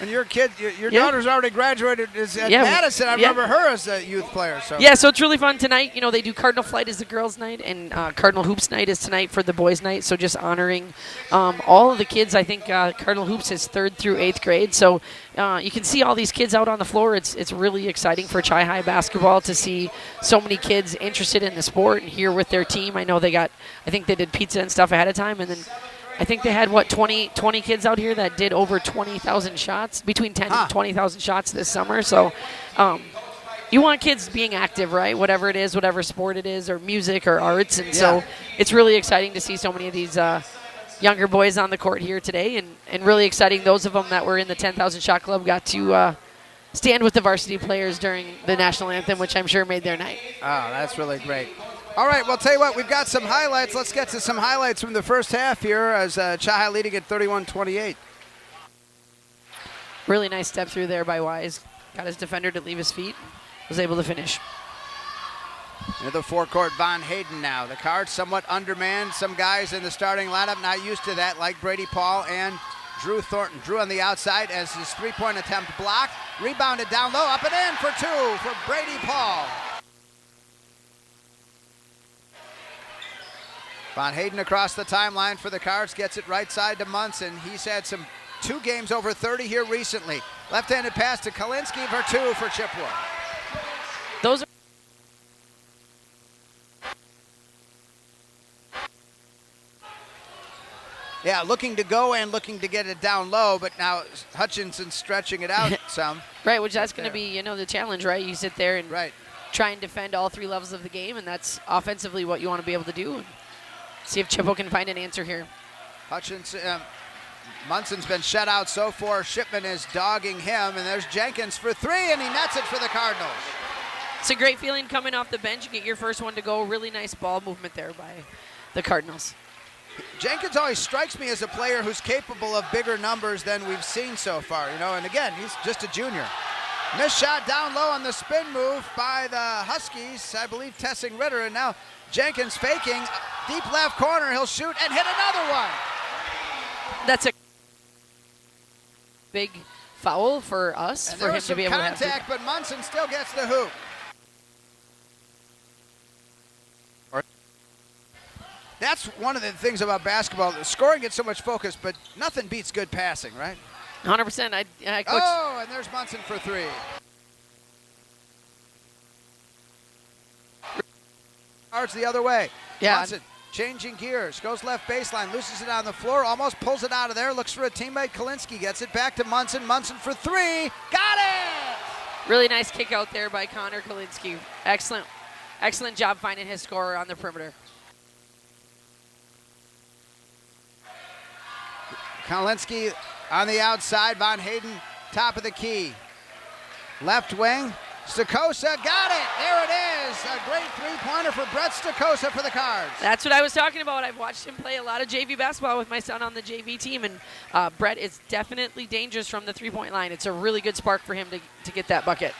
and your kid, your daughter's already graduated at Madison. I remember her as a youth player. So yeah, so it's really fun tonight. You know, they do Cardinal Flight as the girls' night, and Cardinal Hoops night is tonight for the boys' night. So just honoring all of the kids. I think Cardinal Hoops is 3rd through 8th grade. So you can see all these kids out on the floor. It's really exciting for Chi High basketball to see so many kids interested in the sport and here with their team. I know I think they did pizza and stuff ahead of time, and then I think they had 20 kids out here that did over 20,000 shots, between 10 and 20,000 shots this summer. So you want kids being active, right? Whatever it is, whatever sport it is, or music or arts. And so it's really exciting to see so many of these younger boys on the court here today, and really exciting. Those of them that were in the 10,000 shot club got to stand with the varsity players during the national anthem, which I'm sure made their night. Oh, that's really great. All right, well, tell you what, we've got some highlights. Let's get to some highlights from the first half here as Chi leading at 31-28. Really nice step through there by Wise. Got his defender to leave his feet. Was able to finish. Into the forecourt, Von Hayden now. The Cards somewhat undermanned. Some guys in the starting lineup not used to that, like Brady Paul and Drew Thornton. Drew on the outside as his three-point attempt blocked. Rebounded down low, up and in for 2 for Brady Paul. Von Hayden across the timeline for the Cards, gets it right side to Munson. He's had 2 games over 30 here recently. Left-handed pass to Kalinske for 2 for Chippewa. Those are looking to go and looking to get it down low, but now Hutchinson's stretching it out some. Right, which that's going to be, the challenge, right? You sit there and right. try and defend all 3 levels of the game, and that's offensively what you want to be able to do. See if Chippewa can find an answer here. Hutchinson, Munson's been shut out so far. Shipman is dogging him, and there's Jenkins for 3, and he nets it for the Cardinals. It's a great feeling coming off the bench. You get your first one to go. Really nice ball movement there by the Cardinals. Jenkins always strikes me as a player who's capable of bigger numbers than we've seen so far, and again, he's just a junior. Missed shot down low on the spin move by the Huskies, I believe Tessing Ritter, and now Jenkins faking, deep left corner, he'll shoot and hit another one. That's a big foul for us, and for him to be able to have contact, but Munson still gets the hoop. That's one of the things about basketball. The scoring gets so much focus, but nothing beats good passing, right? 100%. I coach. Oh, and there's Munson for 3. Cards the other way. Yeah. Munson changing gears, goes left baseline, loses it on the floor, almost pulls it out of there, looks for a teammate. Kalinske gets it back to Munson. Munson for 3. Got it! Really nice kick out there by Connor Kalinske. Excellent job finding his scorer on the perimeter. Kalinske on the outside, Von Hayden top of the key. Left wing, Stacosa got it. There it is. A great three-pointer for Brett Stacosa for the Cards. That's what I was talking about. I've watched him play a lot of JV basketball with my son on the JV team, and Brett is definitely dangerous from the three-point line. It's a really good spark for him to get that bucket.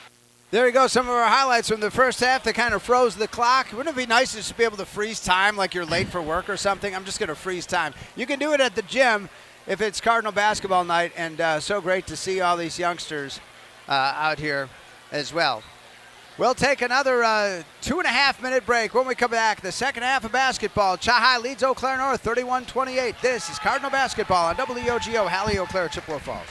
There you go, some of our highlights from the first half that kind of froze the clock. Wouldn't it be nice to just be able to freeze time like you're late for work or something? I'm just going to freeze time. You can do it at the gym if it's Cardinal basketball night, and so great to see all these youngsters out here as well. We'll take another 2.5-minute break. When we come back, the second half of basketball. Chi-High leads Eau Claire North 31-28. This is Cardinal basketball on WOGO, Halle, Eau Claire, Chippewa Falls.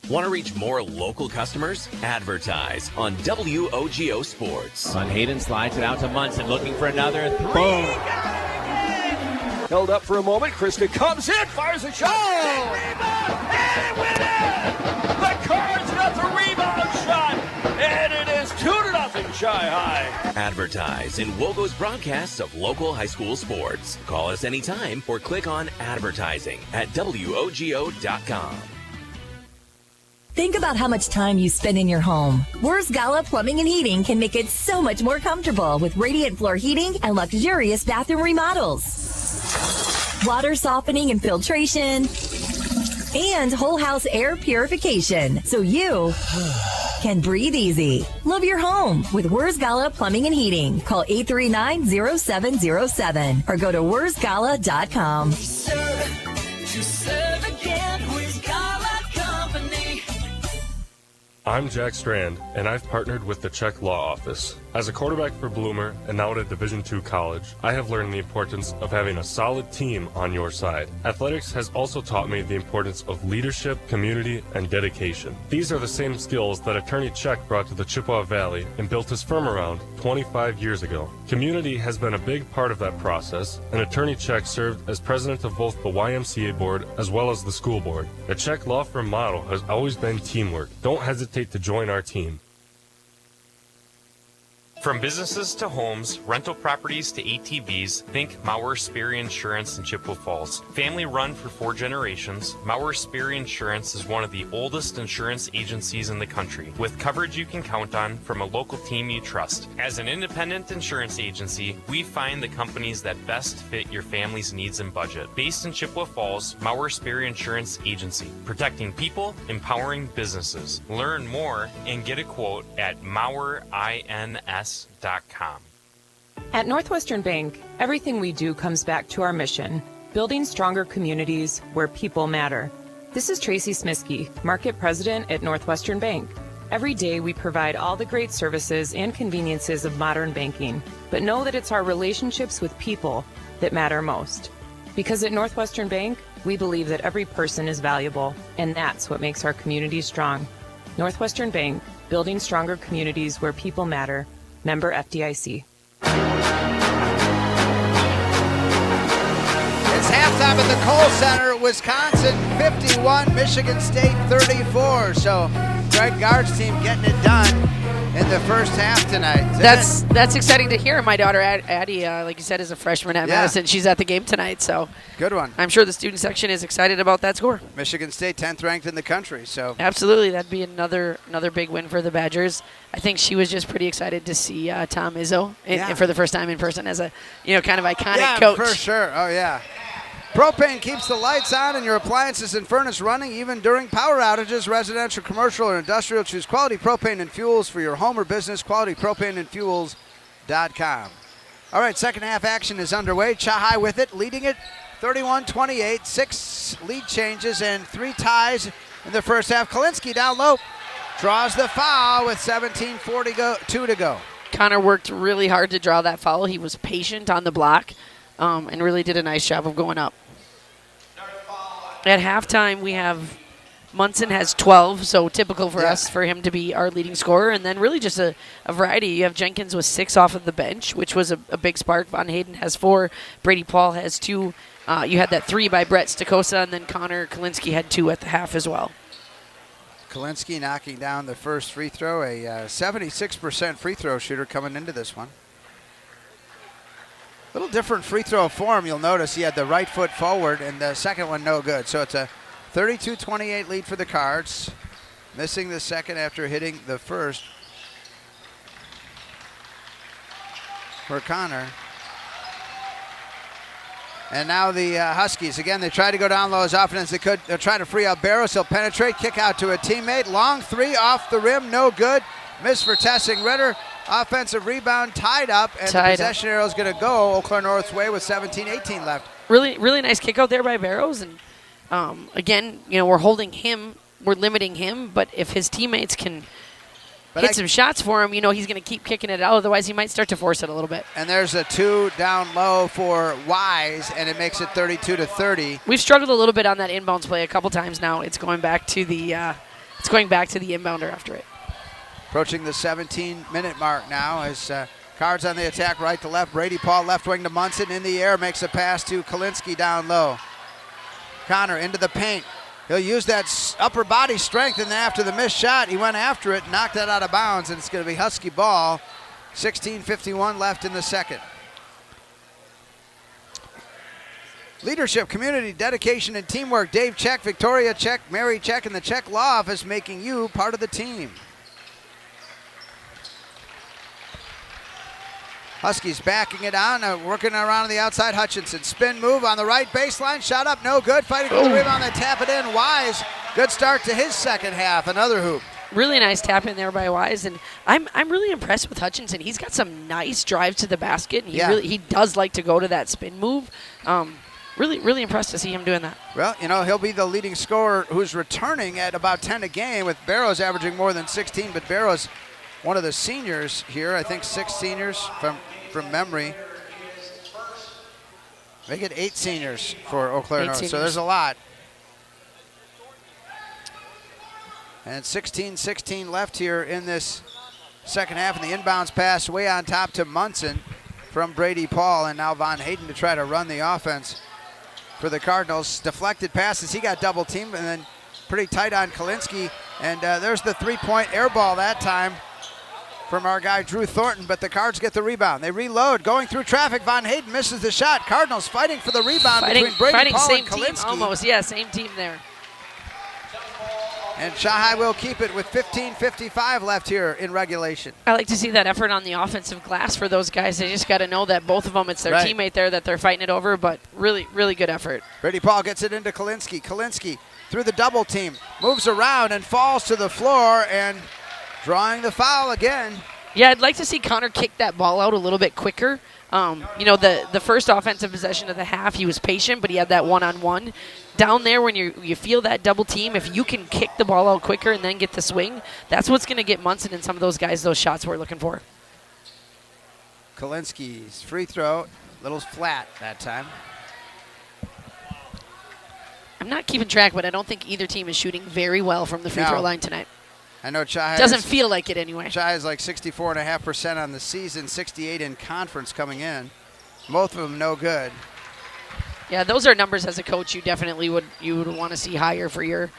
Want to reach more local customers? Advertise on WOGO Sports. On Hayden slides it out to Munson, looking for another three. Boom. Held up for a moment. Krista comes in, fires a shot. Oh! Rebound, and with it! The Cards got the rebound shot, and it is 2-0 Chi-High. Advertise in WOGO's broadcasts of local high school sports. Call us anytime or click on advertising at WOGO.com. Think about how much time you spend in your home. Wurz Gala Plumbing and Heating can make it so much more comfortable with radiant floor heating and luxurious bathroom remodels. Water softening and filtration, and whole house air purification, so you can breathe easy. Love your home with Wurz Gala Plumbing and Heating. Call 839-0707 or go to wurzgala.com. I'm Jack Strand, and I've partnered with the Czech Law Office. As a quarterback for Bloomer and now at a Division II college, I have learned the importance of having a solid team on your side. Athletics has also taught me the importance of leadership, community, and dedication. These are the same skills that Attorney Czech brought to the Chippewa Valley and built his firm around 25 years ago. Community has been a big part of that process, and Attorney Czech served as president of both the YMCA board as well as the school board. The Czech law firm motto has always been teamwork. Don't hesitate to join our team. From businesses to homes, rental properties to ATVs, think Mauer Sperry Insurance in Chippewa Falls. Family run for 4 generations, Mauer Sperry Insurance is one of the oldest insurance agencies in the country, with coverage you can count on from a local team you trust. As an independent insurance agency, we find the companies that best fit your family's needs and budget. Based in Chippewa Falls, Mauer Sperry Insurance Agency, protecting people, empowering businesses. Learn more and get a quote at MauerINS.com. At Northwestern Bank, everything we do comes back to our mission, building stronger communities where people matter. This is Tracy Smiskey, Market President at Northwestern Bank. Every day we provide all the great services and conveniences of modern banking, but know that it's our relationships with people that matter most. Because at Northwestern Bank, we believe that every person is valuable, and that's what makes our community strong. Northwestern Bank, building stronger communities where people matter. Member FDIC. It's halftime at the Kohl Center. Wisconsin 51, Michigan State 34. So Greg Gard's team getting it done in the first half tonight. That's exciting to hear. My daughter Addie, like you said, is a freshman at Madison. She's at the game tonight, so good one. I'm sure the student section is excited about that score. Michigan State 10th ranked in the country, so absolutely, that'd be another big win for the Badgers. I think she was just pretty excited to see Tom Izzo for the first time in person as a kind of iconic coach. For sure. Oh yeah. Propane keeps the lights on and your appliances and furnace running even during power outages. Residential, commercial, or industrial. Choose Quality Propane and Fuels for your home or business. QualityPropaneandFuels.com. All right, second half action is underway. Chi-High with it, leading it 31-28. 6 lead changes and 3 ties in the first half. Kalinsky down low draws the foul with 17:42 to go. Connor worked really hard to draw that foul. He was patient on the block and really did a nice job of going up. At halftime, we have Munson has 12, so typical for us for him to be our leading scorer. And then really just a variety. You have Jenkins with 6 off of the bench, which was a big spark. Von Hayden has 4. Brady Paul has 2. You had that 3 by Brett Stacosa, and then Connor Kalinsky had 2 at the half as well. Kalinsky knocking down the first free throw, a 76% free throw shooter coming into this one. A little different free throw form. You'll notice he had the right foot forward, and the second one no good. So it's a 32-28 lead for the Cards. missing the second after hitting the first for Connor. And now the Huskies, again, they try to go down low as often as they could. They'll try to free up Barrows. He'll penetrate, kick out to a teammate. Long three off the rim, no good. Miss for Tessing Ritter. Offensive rebound tied up, and the possession arrow is going to go Eau Claire North's way with 17-18 left. Really, really nice kick out there by Barrows. And again, we're holding him, we're limiting him, but if his teammates can hit some shots for him, he's going to keep kicking it out. Otherwise, he might start to force it a little bit. And there's a 2 down low for Wise, and it makes it 32-30. We've struggled a little bit on that inbounds play a couple times now. It's going back to the inbounder after it. Approaching the 17-minute mark now as Cards on the attack right to left. Brady Paul left wing to Munson in the air, makes a pass to Kalinsky down low. Connor into the paint. He'll use that upper body strength, and then after the missed shot, he went after it, knocked that out of bounds, and it's going to be Husky ball. 16:51 left in the second. Leadership, community, dedication, and teamwork. Dave Check, Victoria Check, Mary Check, and the Check Law Office making you part of the team. Huskies backing it on, working around on the outside. Hutchinson, spin move on the right baseline, shot up, no good. Fighting for the rebound, they tap it in. Wise, good start to his second half, another hoop. Really nice tap in there by Wise, and I'm really impressed with Hutchinson. He's got some nice drives to the basket, and he does like to go to that spin move. Really impressed to see him doing that. Well, he'll be the leading scorer who's returning at about 10 a game, with Barrows averaging more than 16, but Barrows, one of the seniors here, I think 6 seniors from memory. Make it 8 seniors for Eau Claire North, so there's a lot. And 16-16 left here in this second half, and the inbounds pass way on top to Munson from Brady Paul, and now Von Hayden to try to run the offense for the Cardinals. Deflected passes, he got double teamed, and then pretty tight on Kalinsky, and there's the three-point air ball that time from our guy Drew Thornton, but the Cards get the rebound. They reload, going through traffic. Von Hayden misses the shot. Cardinals fighting for the rebound between Brady Paul and Kalinsky. Team almost, yeah, same team there. And Shanghai will keep it with 15:55 left here in regulation. I like to see that effort on the offensive glass for those guys. They just got to know that both of them, it's their teammate there that they're fighting it over, but really, really good effort. Brady Paul gets it into Kalinsky. Kalinsky through the double team, moves around and falls to the floor, and drawing the foul again. Yeah, I'd like to see Connor kick that ball out a little bit quicker. The first offensive possession of the half, he was patient, but he had that one-on-one. Down there, when you feel that double team, if you can kick the ball out quicker and then get the swing, that's what's going to get Munson and some of those guys those shots we're looking for. Kalinsky's free throw, a little flat that time. I'm not keeping track, but I don't think either team is shooting very well from the free throw line tonight. I know Chai doesn't feel like it anyway. Chai is like 64.5% on the season, 68 in conference coming in. Both of them no good. Yeah, those are numbers as a coach you definitely would want to see higher for your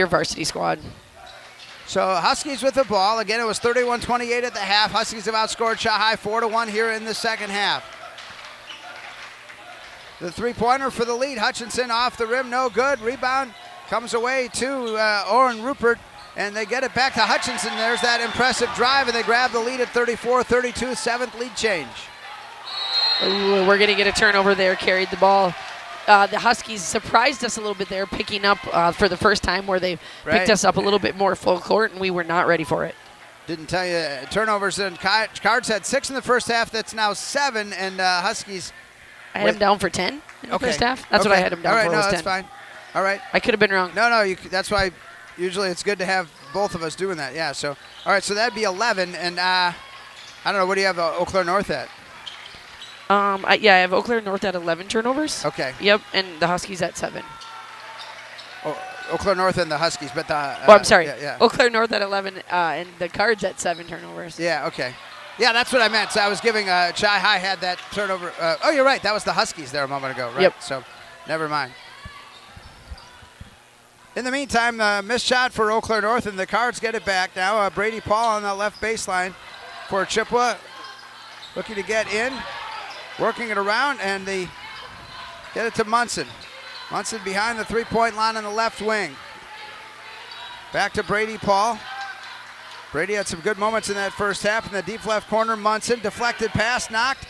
varsity squad. So Huskies with the ball. Again, it was 31-28 at the half. Huskies have outscored Shanghai 4-1 here in the second half. The three-pointer for the lead. Hutchinson off the rim, no good. Rebound comes away to Oren Rupert. And they get it back to Hutchinson. There's that impressive drive, and they grab the lead at 34-32, seventh lead change. Ooh, we're going to get a turnover there, carried the ball. The Huskies surprised us a little bit there, picking up for the first time where they picked us up a little bit more full court, and we were not ready for it. Didn't tell you. Turnovers, and Cards had 6 in the first half. That's now 7, and Huskies. I had him down for 10 in the first half. That's what I had him down for. All right, no, was that's 10. fine. All right. I could have been wrong. No, that's why usually it's good to have both of us doing that. Yeah, so, all right, so that'd be 11, and I don't know, what do you have Eau Claire North at? I have Eau Claire North at 11 turnovers. Okay. Yep, and the Huskies at 7. Eau Claire North and the Huskies, but the... I'm sorry. Yeah. Eau Claire North at 11 and the Cards at 7 turnovers. Yeah, okay. Yeah, that's what I meant. So I was giving Chai High had that turnover. Oh, you're right. That was the Huskies there a moment ago, right? Yep. So never mind. In the meantime, missed shot for Eau Claire North, and the Cards get it back now. Brady Paul on the left baseline for Chippewa, looking to get in, working it around, and they get it to Munson. Munson behind the three-point line on the left wing. Back to Brady Paul. Brady had some good moments in that first half in the deep left corner. Munson, deflected pass, knocked,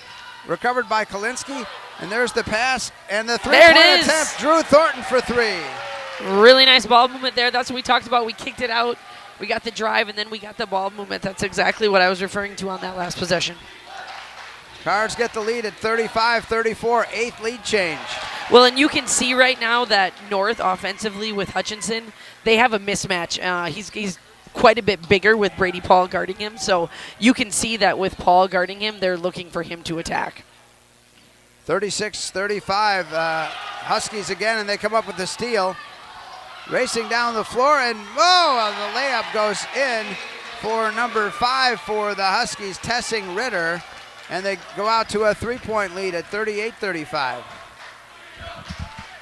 recovered by Kalinsky. And there's the pass and the three-point attempt. Drew Thornton for three. Really nice ball movement there. That's what we talked about. We kicked it out. We got the drive, and then we got the ball movement. That's exactly what I was referring to on that last possession. Cards get the lead at 35-34, eighth lead change. Well, and you can see right now that North offensively with Hutchinson, they have a mismatch. He's quite a bit bigger with Brady Paul guarding him, so you can see that with Paul guarding him, they're looking for him to attack. 36-35, Huskies again, and they come up with the steal. Racing down the floor, and whoa, the layup goes in for number 5 for the Huskies, Tessing Ritter, and they go out to a three-point lead at 38-35.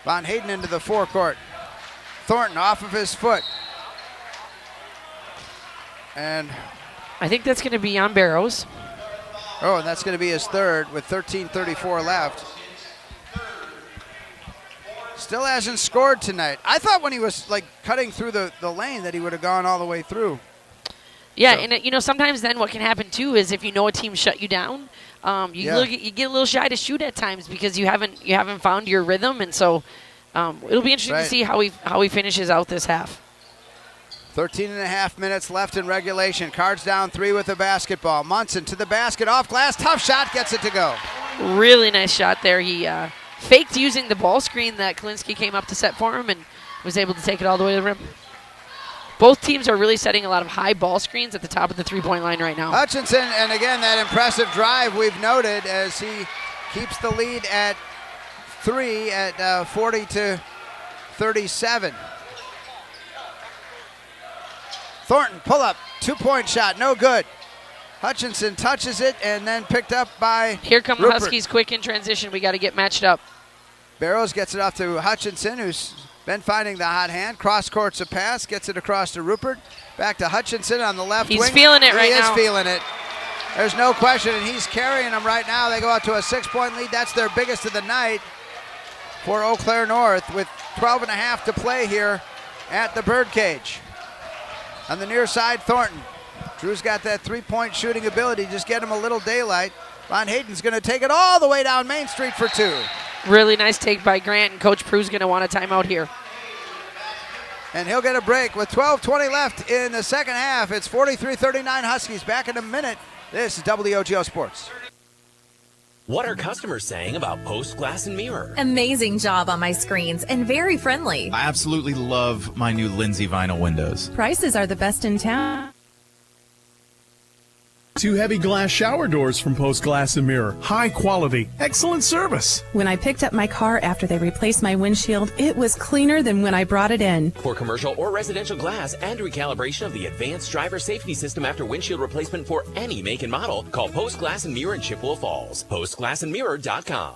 Von Hayden into the forecourt. Thornton off of his foot. And I think that's going to be on Barrows. Oh, and that's going to be his third with 13:34 left. Still hasn't scored tonight. I thought when he was like cutting through the lane that he would have gone all the way through. Yeah, so. And sometimes then what can happen too is if you know a team shut you down, you get a little shy to shoot at times because you haven't found your rhythm, and so it'll be interesting to see how he finishes out this half. 13 and a half minutes left in regulation. Cards down 3 with the basketball. Munson to the basket, off glass, tough shot, gets it to go. Really nice shot there. He faked using the ball screen that Kalinsky came up to set for him and was able to take it all the way to the rim. Both teams are really setting a lot of high ball screens at the top of the three-point line right now. Hutchinson, and again, that impressive drive we've noted as he keeps the lead at 3 at 40-37. Thornton, pull up, 2-point shot, no good. Hutchinson touches it and then picked up by Here come Rupert. the Huskies quick in transition. We got to get matched up. Barrows gets it off to Hutchinson, who's been finding the hot hand. Cross courts a pass, gets it across to Rupert. Back to Hutchinson on the left wing. He's feeling it right now. He is feeling it. There's no question, and he's carrying them right now. They go out to a 6-point lead. That's their biggest of the night for Eau Claire North with 12 and a half to play here at the Birdcage. On the near side, Thornton. Drew's got that three-point shooting ability. Just get him a little daylight. Von Hayden's going to take it all the way down Main Street for 2. Really nice take by Grant, and Coach Prue's going to want a timeout here. And he'll get a break with 12:20 left in the second half. It's 43-39 Huskies. Back in a minute. This is WOGO Sports. What are customers saying about Post Glass and Mirror? Amazing job on my screens and very friendly. I absolutely love my new Lindsay vinyl windows. Prices are the best in town. 2 heavy glass shower doors from Post Glass and Mirror. High quality, excellent service. When I picked up my car after they replaced my windshield, it was cleaner than when I brought it in. For commercial or residential glass and recalibration of the advanced driver safety system after windshield replacement for any make and model, call Post Glass and Mirror in Chippewa Falls. PostGlassandMirror.com.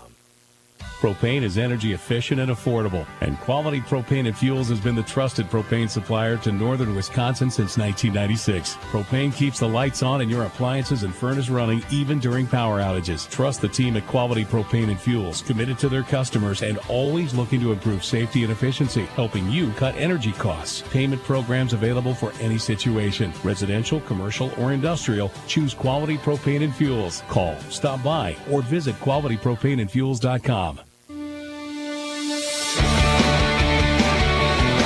Propane is energy efficient and affordable, and Quality Propane and Fuels has been the trusted propane supplier to northern Wisconsin since 1996. Propane keeps the lights on and your appliances and furnace running even during power outages. Trust the team at Quality Propane and Fuels, committed to their customers and always looking to improve safety and efficiency, helping you cut energy costs. Payment programs available for any situation, residential, commercial, or industrial. Choose Quality Propane and Fuels. Call, stop by, or visit qualitypropaneandfuels.com.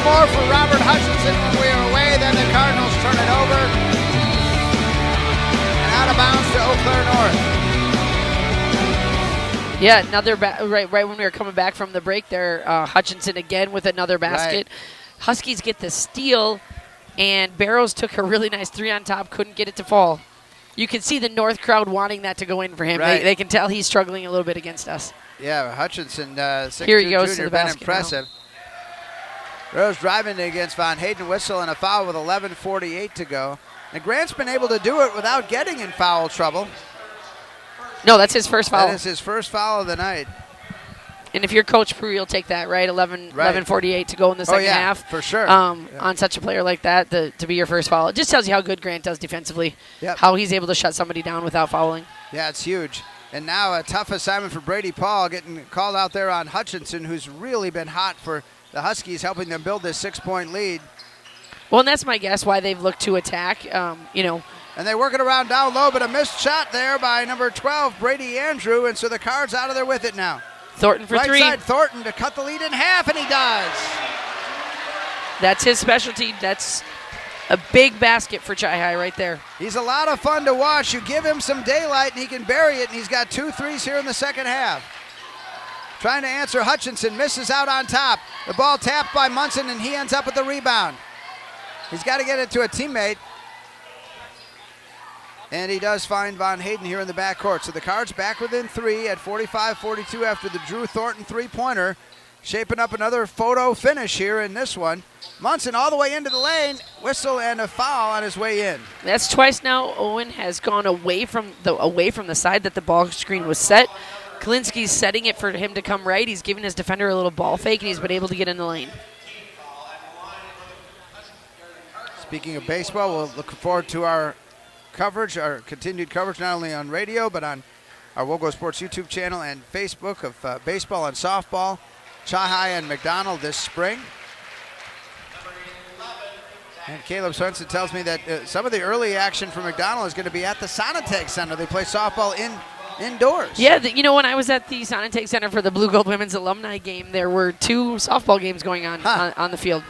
More for Robert Hutchinson when we are away. Then the Cardinals turn it over. And out of bounds to Eau Claire North. Yeah, another right when we were coming back from the break there, Hutchinson again with another basket. Right. Huskies get the steal, and Barrows took a really nice 3 on top, couldn't get it to fall. You can see the North crowd wanting that to go in for him. Right. They can tell he's struggling a little bit against us. Yeah, Hutchinson, 6'2" Here he goes junior, to the been basket impressive. Rose driving against Von Hayden, whistle and a foul with 11:48 to go. And Grant's been able to do it without getting in foul trouble. No, that's his first foul. That is his first foul of the night. And if you're Coach Prue, you'll take that, right? 11:48 to go in the second half. For sure. On such a player like that, to be your first foul. It just tells you how good Grant does defensively, how he's able to shut somebody down without fouling. Yeah, it's huge. And now a tough assignment for Brady Paul, getting called out there on Hutchinson, who's really been hot for the Huskies, helping them build this 6-point lead. Well, and that's my guess why they've looked to attack. And they work it around down low, but a missed shot there by number 12, Brady Andrew, and so the Cards out of there with it now. Thornton for three. Right side Thornton to cut the lead in half, and he does. That's his specialty. That's a big basket for Chi-Hi right there. He's a lot of fun to watch. You give him some daylight, and he can bury it, and he's got 2 threes here in the second half. Trying to answer Hutchinson, misses out on top. The ball tapped by Munson, and he ends up with the rebound. He's got to get it to a teammate. And he does find Von Hayden here in the backcourt. So the Cards back within 3 at 45-42 after the Drew Thornton three-pointer. Shaping up another photo finish here in this one. Munson all the way into the lane. Whistle and a foul on his way in. That's twice now Owen has gone away from the side that the ball screen was set. Kalinsky's setting it for him to come right. He's giving his defender a little ball fake, and he's been able to get in the lane. Speaking of baseball, we'll look forward to our coverage, our continued coverage, not only on radio, but on our WOGO Sports YouTube channel and Facebook of baseball and softball, Chi-Hi and McDonald this spring. And Caleb Swenson tells me that some of the early action for McDonald is going to be at the Sonatec Center. They play softball indoors. Yeah, when I was at the Sonatec Center for the Blue Gold Women's Alumni Game, there were 2 softball games going on the field.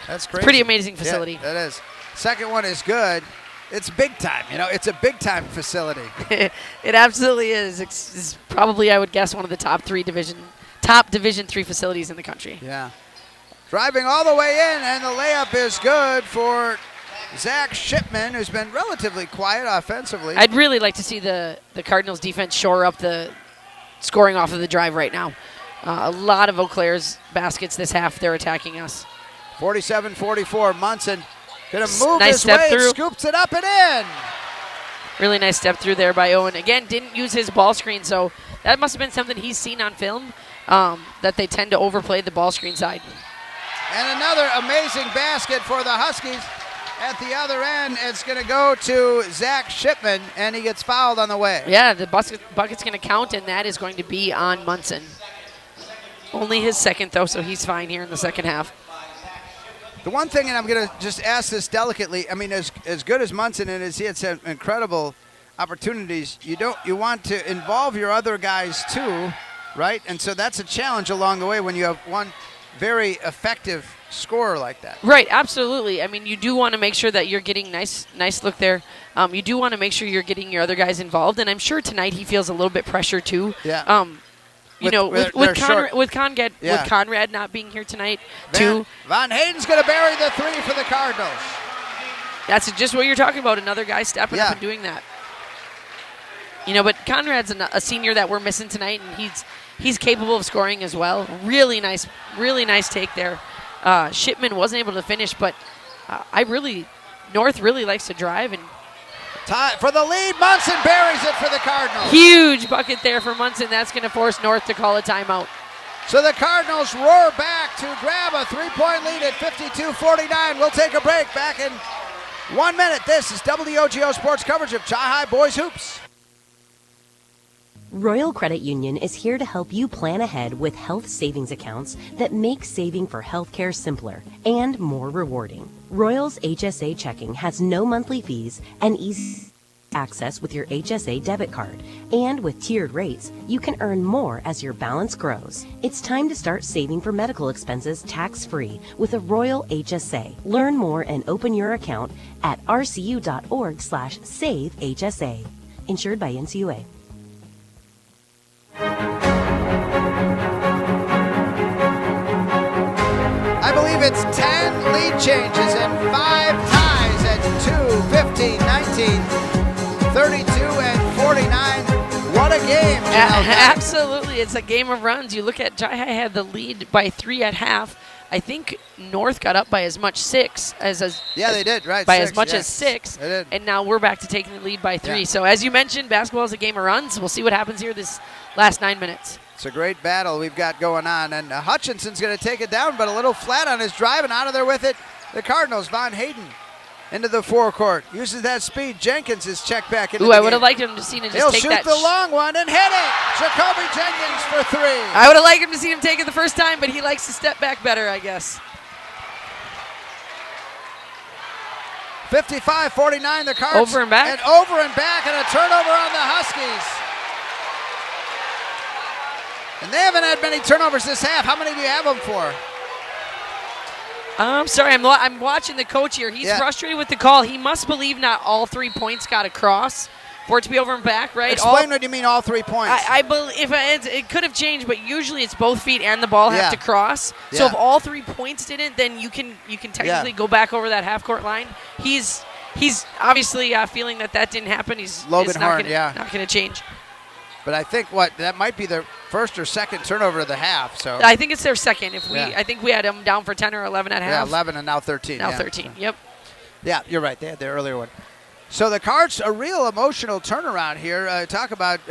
That's great. It's a pretty amazing facility. Yeah, that is. Second one is good. It's big time. It's a big time facility. It absolutely is. It's probably, I would guess, one of the top Division 3 facilities in the country. Yeah. Driving all the way in, and the layup is good for Zach Shipman, who's been relatively quiet offensively. I'd really like to see the Cardinals defense shore up the scoring off of the drive right now. A lot of Eau Claire's baskets this half. They're attacking us. 47-44. Munson going to move nice his step way, through. Scoops it up and in. Really nice step through there by Owen. Again, didn't use his ball screen, so that must have been something he's seen on film, that they tend to overplay the ball screen side. And another amazing basket for the Huskies. At the other end, it's going to go to Zach Shipman, and he gets fouled on the way. Yeah, the bucket's going to count, and that is going to be on Munson. Only his second, though, so he's fine here in the second half. The one thing, and I'm going to just ask this delicately, I mean, as good as Munson is, he had some incredible opportunities. You want to involve your other guys too, right? And so that's a challenge along the way when you have one very effective scorer like that. Right, absolutely. I mean, you do want to make sure that you're getting nice look there. You do want to make sure you're getting your other guys involved, and I'm sure tonight he feels a little bit pressure too. Yeah. With Conrad not being here tonight, too. Von Hayden's going to bury the 3 for the Cardinals. That's just what you're talking about, another guy stepping up and doing that. But Conrad's a senior that we're missing tonight, and he's capable of scoring as well. Really nice take there. Shipman wasn't able to finish, but North really likes to drive, and for the lead, Munson buries it for the Cardinals. Huge bucket there for Munson. That's going to force North to call a timeout. So the Cardinals roar back to grab a 3-point lead at 52-49. We'll take a break. Back in 1 minute. This is WOGO Sports coverage of Chi-Hi Boys Hoops. Royal Credit Union is here to help you plan ahead with health savings accounts that make saving for healthcare simpler and more rewarding. Royal's HSA checking has no monthly fees and easy access with your HSA debit card. And with tiered rates, you can earn more as your balance grows. It's time to start saving for medical expenses tax-free with a Royal HSA. Learn more and open your account at rcu.org/savehsa. Insured by NCUA. I believe it's 10 lead changes and 5 ties at 2, 15, 19, 32, and 49. What a game. Absolutely. It's a game of runs. You look at Chi-Hi had the lead by 3 at half. I think North got up by as much 6 they did, right? By 6, as much yes. as 6. They did. And now we're back to taking the lead by 3. Yeah. So as you mentioned, basketball is a game of runs. We'll see what happens here this last 9 minutes. It's a great battle we've got going on. And Hutchinson's going to take it down, but a little flat on his drive, and out of there with it, the Cardinals. Von Hayden into the forecourt. Uses that speed. Jenkins is checked back into the I game. would have liked him to see him just He'll take shoot that. the long one and hit it. Jacoby Jenkins for 3. I would have liked him to see him take it the first time, but he likes to step back better, I guess. 55-49, the Cards. Over and back. And over and back, and a turnover on the Huskies. And they haven't had many turnovers this half. How many do you have them for? I'm sorry, I'm watching the coach here. He's frustrated with the call. He must believe not all 3 points got across for it to be over and back, right? Explain what you mean all 3 points. I believe it could have changed, but usually it's both feet and the ball have to cross. So if all 3 points didn't, then you can technically go back over that half-court line. He's obviously feeling that didn't happen. Logan Horn, not going to change. But I think that might be their first or second turnover of the half. So I think it's their second. I think we had them down for 10 or 11 at half. Yeah, 11 and now 13. Now 13. Yep. Yeah, you're right. They had the earlier one. So the Cards, a real emotional turnaround here. Talk about.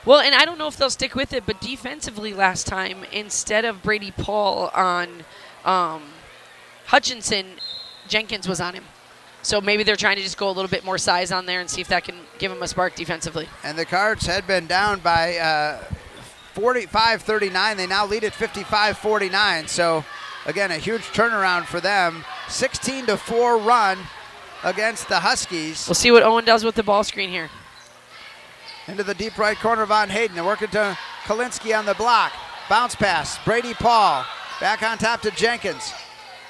Well, and I don't know if they'll stick with it, but defensively last time, instead of Brady Paul on Hutchinson, Jenkins was on him. So maybe they're trying to just go a little bit more size on there and see if that can give them a spark defensively. And the Cards had been down by 45-39. They now lead at 55-49. So, again, a huge turnaround for them. 16-4 run against the Huskies. We'll see what Owen does with the ball screen here. Into the deep right corner, Von Hayden. They're working to Kalinsky on the block. Bounce pass, Brady Paul. Back on top to Jenkins.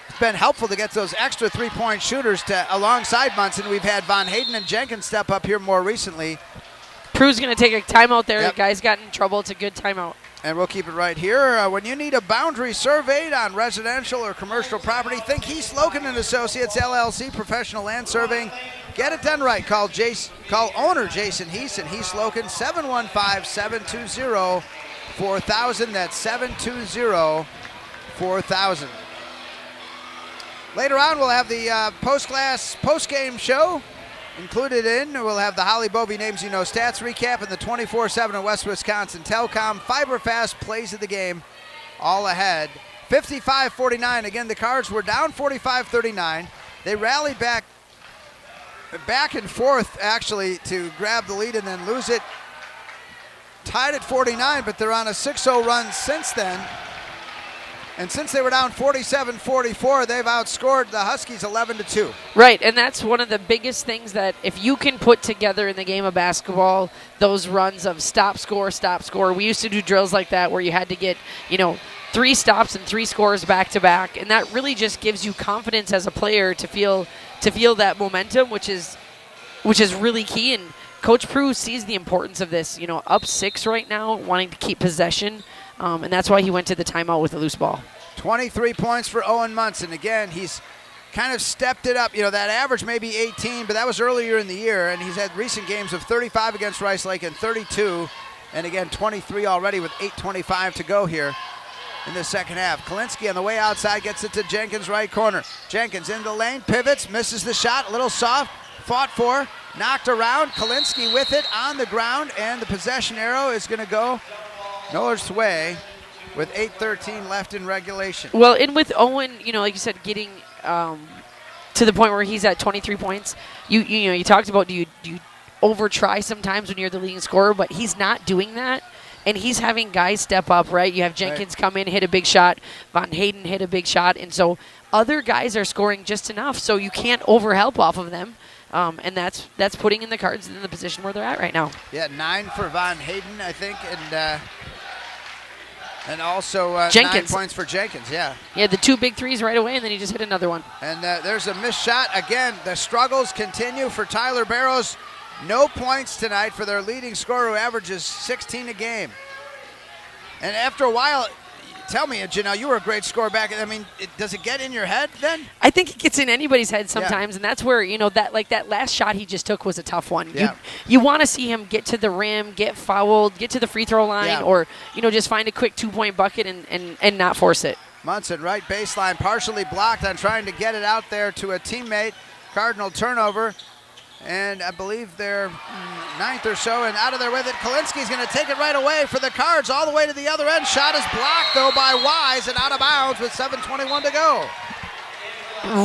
It's been helpful to get those extra three-point shooters alongside Munson. We've had Von Hayden and Jenkins step up here more recently. Prue's going to take a timeout there. The guy's got in trouble. It's a good timeout. And we'll keep it right here. When you need a boundary surveyed on residential or commercial property, think Heath Loken and Associates LLC, professional land surveying. Get it done right. Call owner Jason Heath and Heath Loken, 715-720-4000. That's 720-4000. Later on, we'll have the post-game show included in. We'll have the Holly Bovey Names You Know Stats recap and the 24/7 West Wisconsin Telcom Fiberfast plays of the game all ahead. 55-49. Again, the Cards were down 45-39. They rallied back and forth, actually, to grab the lead and then lose it. Tied at 49, but they're on a 6-0 run since then. And since they were down 47-44, they've outscored the Huskies 11-2. Right, and that's one of the biggest things that if you can put together in the game of basketball, those runs of stop, score. We used to do drills like that where you had to get, 3 stops and 3 scores back to back, and that really just gives you confidence as a player to feel that momentum, which is really key. And Coach Prue sees the importance of this. Up 6 right now, wanting to keep possession. And that's why he went to the timeout with a loose ball. 23 points for Owen Munson. Again, he's kind of stepped it up. That average may be 18, but that was earlier in the year, and he's had recent games of 35 against Rice Lake and 32, and again 23 already with 8:25 to go here in the second half. Kalinsky on the way outside gets it to Jenkins' right corner. Jenkins in the lane, pivots, misses the shot, a little soft, fought for, knocked around. Kalinsky with it on the ground, and the possession arrow is going to go Miller's way with 8:13 left in regulation. Well, and with Owen, like you said, getting to the point where he's at 23 points, you talked about do you over try sometimes when you're the leading scorer, but he's not doing that, and he's having guys step up, right? You have Jenkins come in, hit a big shot, Von Hayden hit a big shot, and so other guys are scoring just enough, so you can't overhelp off of them. And that's putting in the Cards in the position where they're at right now. Yeah, 9 for Von Hayden, I think, and also Jenkins. 9 points for Jenkins, yeah. Yeah, the 2 big threes right away, and then he just hit another one. And there's a missed shot. Again, the struggles continue for Tyler Barrows. No points tonight for their leading scorer who averages 16 a game. And after a while, tell me, Janelle, you were a great scorer back. I mean, does it get in your head then? I think it gets in anybody's head sometimes, and that's where, that last shot he just took was a tough one. Yeah. You want to see him get to the rim, get fouled, get to the free throw line, or, just find a quick 2-point bucket and not force it. Munson, right baseline, partially blocked on trying to get it out there to a teammate. Cardinal turnover. And I believe they're 9th or so, and out of there with it. Kalinsky's going to take it right away for the Cards all the way to the other end. Shot is blocked, though, by Wise and out of bounds with 7:21 to go.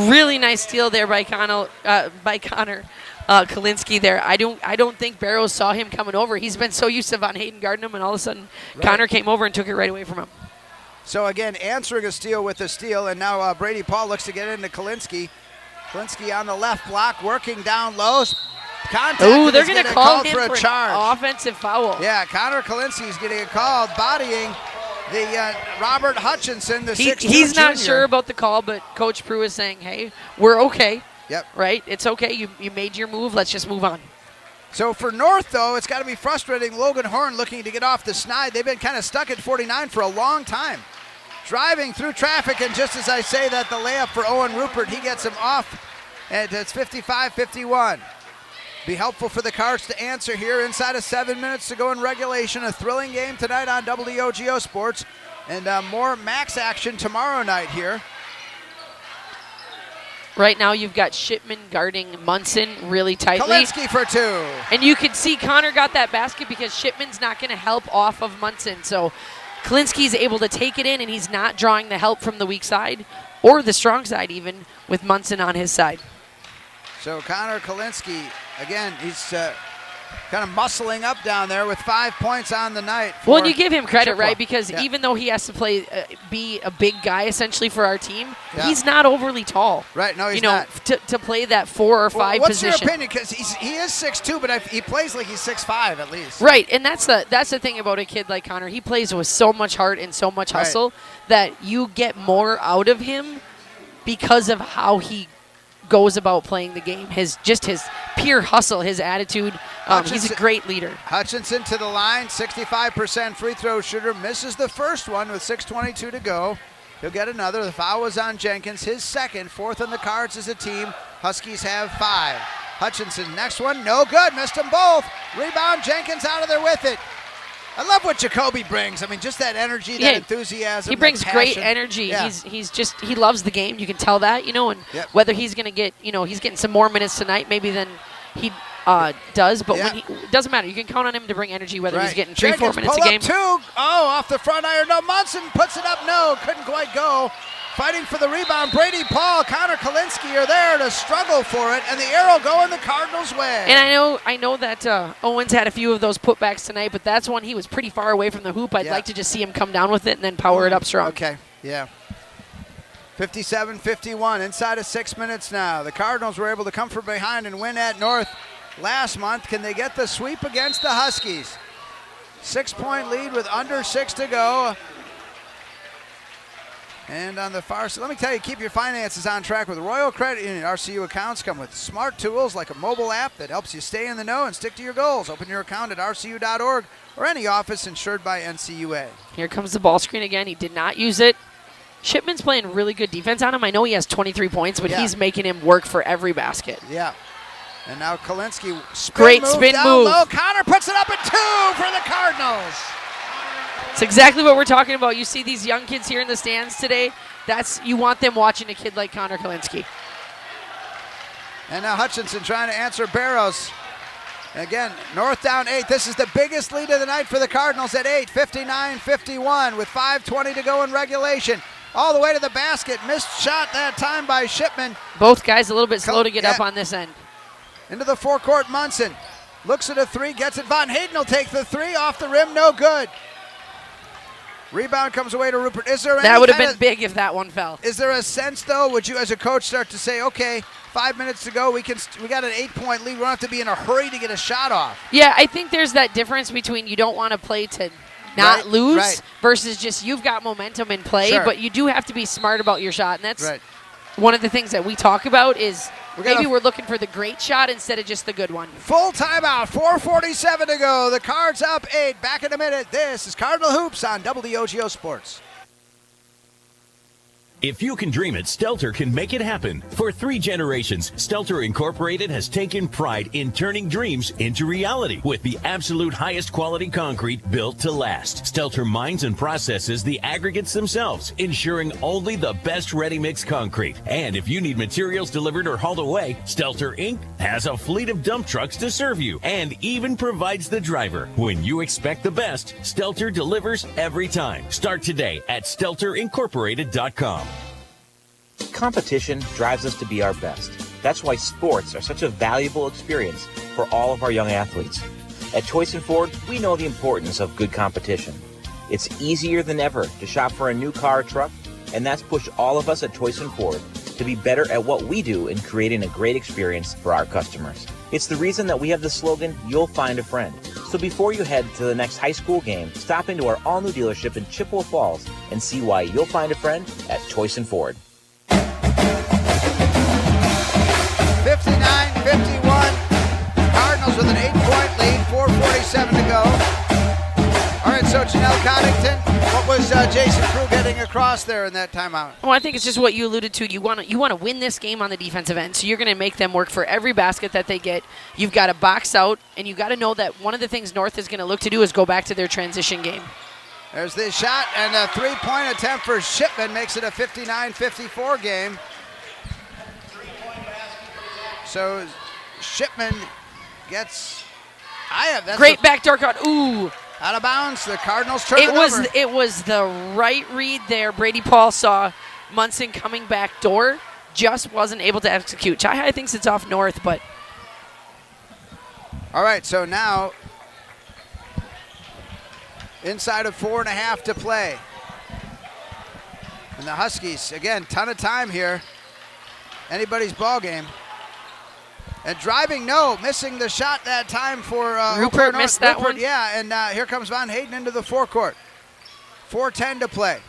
Really nice steal there by Connor Kalinsky there. I don't think Barrows saw him coming over. He's been so used to Von Hayden guarding him, and all of a sudden Connor came over and took it right away from him. So, again, answering a steal with a steal, and now Brady Paul looks to get into Kalinsky. Kalinsky on the left block, working down low. Contact. Ooh, they're going to call him for a charge. An offensive foul. Yeah, Connor Kalinsky is getting a call, bodying the Robert Hutchinson, the 6'2" He's not junior. sure about the call, but Coach Prue is saying, hey, we're okay. Yep. Right? It's okay. You made your move. Let's just move on. So for North, though, it's got to be frustrating. Logan Horn looking to get off the snide. They've been kind of stuck at 49 for a long time. Driving through traffic, and just as I say that, the layup for Owen Rupert, he gets him off, and it's 55-51. Be helpful for the Cards to answer here inside of 7 minutes to go in regulation. A thrilling game tonight on WOGO Sports, and more max action tomorrow night here. Right now you've got Shipman guarding Munson really tightly. Kalinsky for two. And you can see Connor got that basket because Shipman's not going to help off of Munson. So Kalinsky's able to take it in, and he's not drawing the help from the weak side or the strong side even with Munson on his side. So Connor Kalinsky, again, he's kind of muscling up down there with 5 points on the night. Well, and you give him credit, Chippewa. right? Because even though he has to play, be a big guy essentially for our team, Yeah. he's not overly tall. Right, no, he's not. To play that 4 or 5 what's position. your opinion? Because he is 6'2", but he plays like he's 6'5" at least. Right, and that's the thing about a kid like Connor. He plays with so much heart and so much hustle that you get more out of him because of how he goes about playing the game. His pure hustle, his attitude. He's a great leader. Hutchinson to the line, 65% free throw shooter. Misses the first one with 6:22 to go. He'll get another. The foul was on Jenkins. His second, fourth on the Cards as a team. Huskies have 5. Hutchinson, next one, no good. Missed them both. Rebound, Jenkins out of there with it. I love what Jacoby brings. I mean, just that energy, that enthusiasm. He brings that great passion. energy. Yeah. He loves the game. You can tell that, and whether he's going to get, he's getting some more minutes tonight maybe than he does, but when it doesn't matter. You can count on him to bring energy whether he's getting 3-4 minutes a game. Pull up 2. Oh, off the front iron. No, Munson puts it up. No, couldn't quite go. Fighting for the rebound. Brady Paul, Connor Kalinsky are there to struggle for it, and the arrow going the Cardinals' way. And I know that Owens had a few of those putbacks tonight, but that's one he was pretty far away from the hoop. I'd like to just see him come down with it and then power it up strong. Okay, yeah. 57-51, inside of 6 minutes now. The Cardinals were able to come from behind and win at North last month. Can they get the sweep against the Huskies? 6-point lead with under 6 to go. And on the far side, let me tell you, keep your finances on track with Royal Credit Union. RCU accounts come with smart tools like a mobile app that helps you stay in the know and stick to your goals. Open your account at rcu.org or any office insured by NCUA. Here comes the ball screen again. He did not use it. Shipman's playing really good defense on him. I know he has 23 points, but he's making him work for every basket. Yeah. And now Kalinsky, great spin down move. Low. Connor puts it up at 2 for the Cardinals. It's exactly what we're talking about. You see these young kids here in the stands today. You want them watching a kid like Connor Kalinsky. And now Hutchinson trying to answer Barrows. Again, North down 8. This is the biggest lead of the night for the Cardinals at 8, 59-51 with 5:20 to go in regulation. All the way to the basket. Missed shot that time by Shipman. Both guys a little bit slow to get up on this end. Into the forecourt, Munson. Looks at a 3, gets it. Von Hayden will take the 3 off the rim, no good. Rebound comes away to Rupert. That would have been big if that one fell. Is there a sense, though, would you as a coach start to say, okay, 5 minutes to go, we got an 8-point lead. We don't have to be in a hurry to get a shot off. Yeah, I think there's that difference between you don't want to play to not lose versus just you've got momentum in play, but you do have to be smart about your shot. And that's one of the things that we talk about is maybe we're looking for the great shot instead of just the good one. Full timeout, 4:47 to go. The Cards up 8. Back in a minute. This is Cardinal Hoops on WOGO Sports. If you can dream it, Stelter can make it happen. For 3 generations, Stelter Incorporated has taken pride in turning dreams into reality with the absolute highest quality concrete built to last. Stelter mines and processes the aggregates themselves, ensuring only the best ready-mix concrete. And if you need materials delivered or hauled away, Stelter Inc. has a fleet of dump trucks to serve you and even provides the driver. When you expect the best, Stelter delivers every time. Start today at StelterIncorporated.com. Competition drives us to be our best. That's why sports are such a valuable experience for all of our young athletes. At Choice & Ford, we know the importance of good competition. It's easier than ever to shop for a new car or truck, and that's pushed all of us at Choice & Ford to be better at what we do in creating a great experience for our customers. It's the reason that we have the slogan, "You'll find a friend." So before you head to the next high school game, stop into our all-new dealership in Chippewa Falls and see why you'll find a friend at Choice & Ford. 59-51. Cardinals with an 8-point lead, 4:47 to go. All right, so Janelle Coddington, what was Jason Crew getting across there in that timeout? Well, I think it's just what you alluded to. You want to win this game on the defensive end, so you're going to make them work for every basket that they get. You've got to box out, and you've got to know that one of the things North is going to look to do is go back to their transition game. There's the shot, and a three-point attempt for Shipman makes it a 59-54 game. So Shipman gets great backdoor cut. Ooh. Out of bounds. The Cardinals turn it over. It was the right read there. Brady Paul saw Munson coming back door, just wasn't able to execute. Chi-Hi thinks it's off North, but. All right, so now inside of 4.5 to play. And the Huskies, again, ton of time here. Anybody's ball game. And driving, no. Missing the shot that time for Rupert missed that one. Yeah, and here comes Von Hayden into the forecourt. 4:10 to play.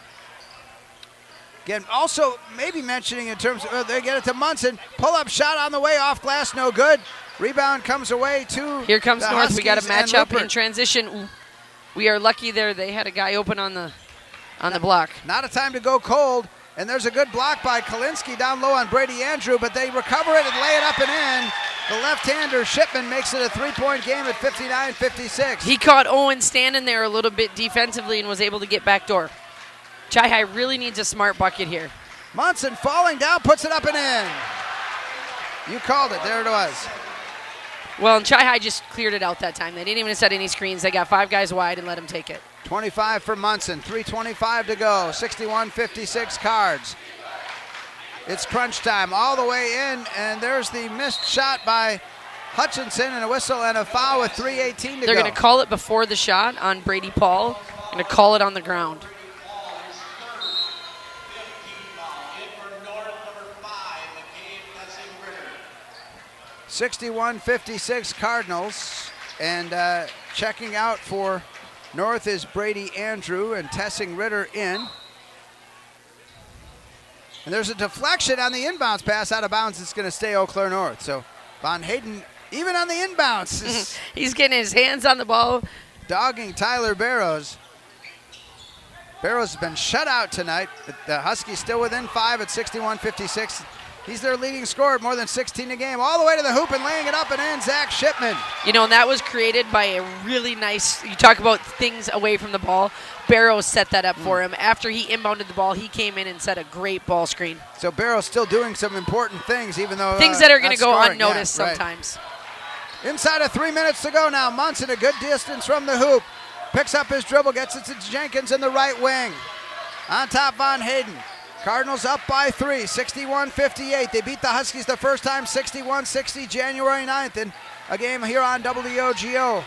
Again, also maybe mentioning in terms of they get it to Munson. Pull-up shot on the way, off glass, no good. Rebound comes away to Here comes the North. Huskies. We got a matchup in in transition. Ooh. We are lucky there. They had a guy open on the block. Not a time to go cold. And there's a good block by Kalinsky down low on Brady Andrew, but they recover it and lay it up and in. The left-hander Shipman makes it a 3-point game at 59-56. He caught Owen standing there a little bit defensively and was able to get back door. Chi-Hi really needs a smart bucket here. Munson falling down, puts it up and in. You called it. There it was. Well, and Chi-Hi just cleared it out that time. They didn't even set any screens. They got 5 guys wide and let him take it. 25 for Munson, 3:25 to go, 61-56 Cards. It's crunch time all the way in, and there's the missed shot by Hutchinson and a whistle and a foul with 3:18 to go. They're going to call it before the shot on Brady Paul. They're going to call it on the ground. (61-56) Cardinals, and checking out for North is Brady Andrew and Tessing Ritter in. And there's a deflection on the inbounds pass out of bounds. It's going to stay Eau Claire North. So Von Hayden, even on the inbounds, he's getting his hands on the ball. Dogging Tyler Barrows. Barrows has been shut out tonight. The Huskies still within 5 at 61-56. He's their leading scorer, more than 16 a game. All the way to the hoop and laying it up and in, Zach Shipman. You know, and that was created by a really nice, you talk about things away from the ball. Barrows set that up for him. After he inbounded the ball, he came in and set a great ball screen. So Barrows still doing some important things, even though things that are going to go scoring. unnoticed Yeah, right. sometimes. Inside of 3 minutes to go now. Munson a good distance from the hoop. Picks up his dribble, gets it to Jenkins in the right wing. On top, Von Hayden. Cardinals up by 3, 61-58. They beat the Huskies the first time, 61-60, January 9th, in a game here on WOGO.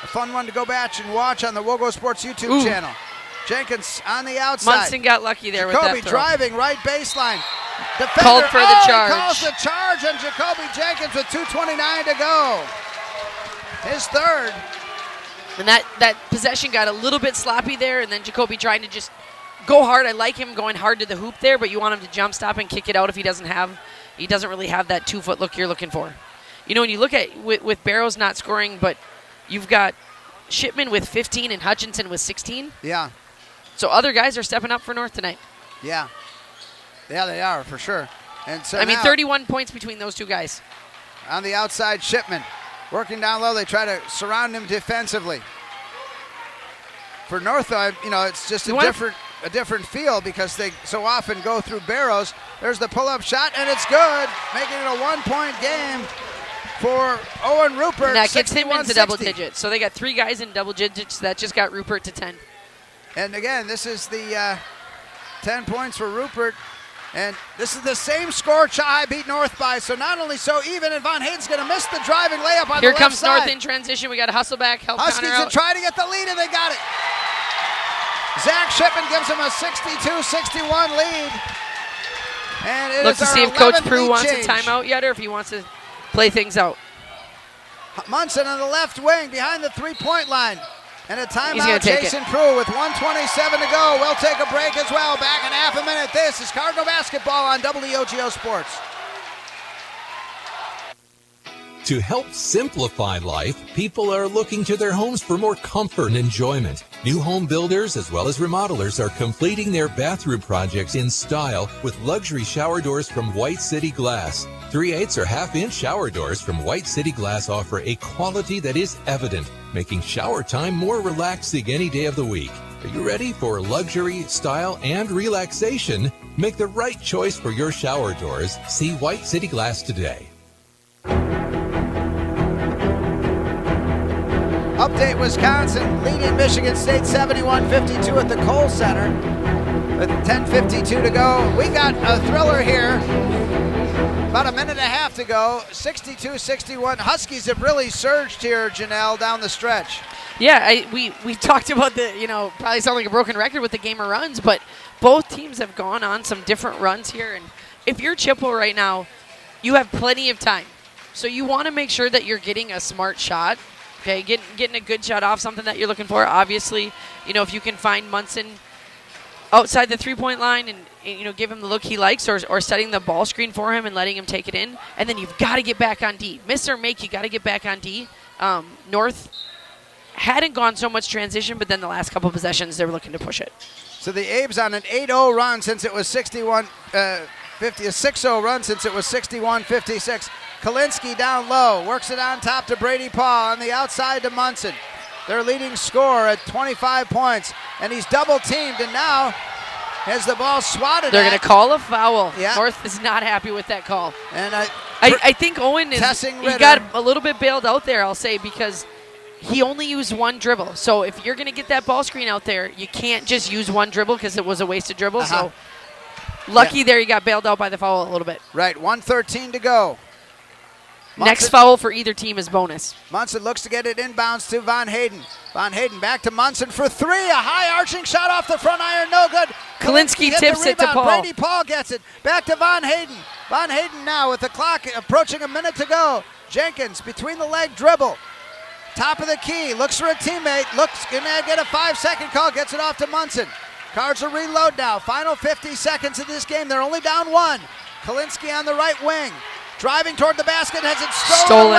A fun one to go back and watch on the WOGO Sports YouTube channel. Jenkins on the outside. Munson got lucky there with Jacoby that throw. driving right baseline. Defender, Called for the charge. He calls the charge, and Jacoby Jenkins with 2:29 to go. His third. And that possession got a little bit sloppy there, and then Jacoby trying to just go hard. I like him going hard to the hoop there, but you want him to jump stop and kick it out if he doesn't really have that 2-foot look you're looking for. You know, when you look at with Barrows not scoring, but you've got Shipman with 15 and Hutchinson with 16. Yeah. So other guys are stepping up for North tonight. Yeah. Yeah, they are, for sure. And so I mean, now, 31 points between those two guys. On the outside, Shipman. Working down low, they try to surround him defensively. For North, you know, it's just a different feel because they so often go through Barrows. There's the pull-up shot, and it's good, making it a 1-point game for Owen Rupert. And that gets him into double 61-60. digits. So they got 3 guys in double digits. That just got Rupert to 10. And again, this is the 10 points for Rupert. And this is the same score Chi beat North by. So not only so even, and Von Hayden's going to miss the driving layup on Here the left comes side. North in transition. We got to hustle back, help Huskies counter to out. try to get the lead, and they got it. Zach Shipman gives him a 62-61 lead. And it Look is to our see if Coach 11th Prue lead wants change. a timeout yet or if he wants to play things out. Munson on the left wing behind the three-point line. And a He's gonna timeout, take Jason Prue with 1:27 to go. We'll take a break as well. Back in half a minute. This is Cardinal Basketball on WOGO Sports. To help simplify life, people are looking to their homes for more comfort and enjoyment. New home builders as well as remodelers are completing their bathroom projects in style with luxury shower doors from White City Glass. 3/8 or half-inch shower doors from White City Glass offer a quality that is evident, making shower time more relaxing any day of the week. Are you ready for luxury, style, and relaxation? Make the right choice for your shower doors. See White City Glass today. Update Wisconsin leading Michigan State 71-52 at the Kohl Center with 10:52 to go. We got a thriller here. About a minute and a half to go. 62-61. Huskies have really surged here, Janelle, down the stretch. Yeah, we talked about the, probably sound like a broken record with the game of runs, but both teams have gone on some different runs here. And if you're Chippewa right now, you have plenty of time. So you want to make sure that you're getting a smart shot. Okay, getting a good shot off, something that you're looking for. Obviously, if you can find Munson outside the three-point line and, give him the look he likes or setting the ball screen for him and letting him take it in. And then you've got to get back on D. Miss or make, you got to get back on D. North hadn't gone so much transition, but then the last couple possessions, they were looking to push it. So the Abe's on an 8-0 run since it was 61-50, a 6-0 run since it was 61-56. Kalinsky down low, works it on top to Brady Paul, on the outside to Munson. Their leading scorer at 25 points, and he's double-teamed, and now has the ball swatted They're going to call a foul. Yeah. North is not happy with that call. And I think Owen he Ritter. got a little bit bailed out there, I'll say, because he only used one dribble. So if you're going to get that ball screen out there, you can't just use one dribble because it was a wasted dribble. So lucky there he got bailed out by the foul a little bit. Right, 1:13 to go. Next foul for either team is bonus. Munson looks to get it inbounds to Von Hayden. Von Hayden back to Munson for three. A high arching shot off the front iron, no good. Kalinsky tips it to Paul. Brady Paul gets it. Back to Von Hayden. Von Hayden now with the clock approaching a minute to go. Jenkins between the leg dribble. Top of the key, looks for a teammate. Looks gonna get a 5-second call, gets it off to Munson. Cards will reload now. Final 50 seconds of this game. They're only down one. Kalinsky on the right wing. Driving toward the basket, has it stolen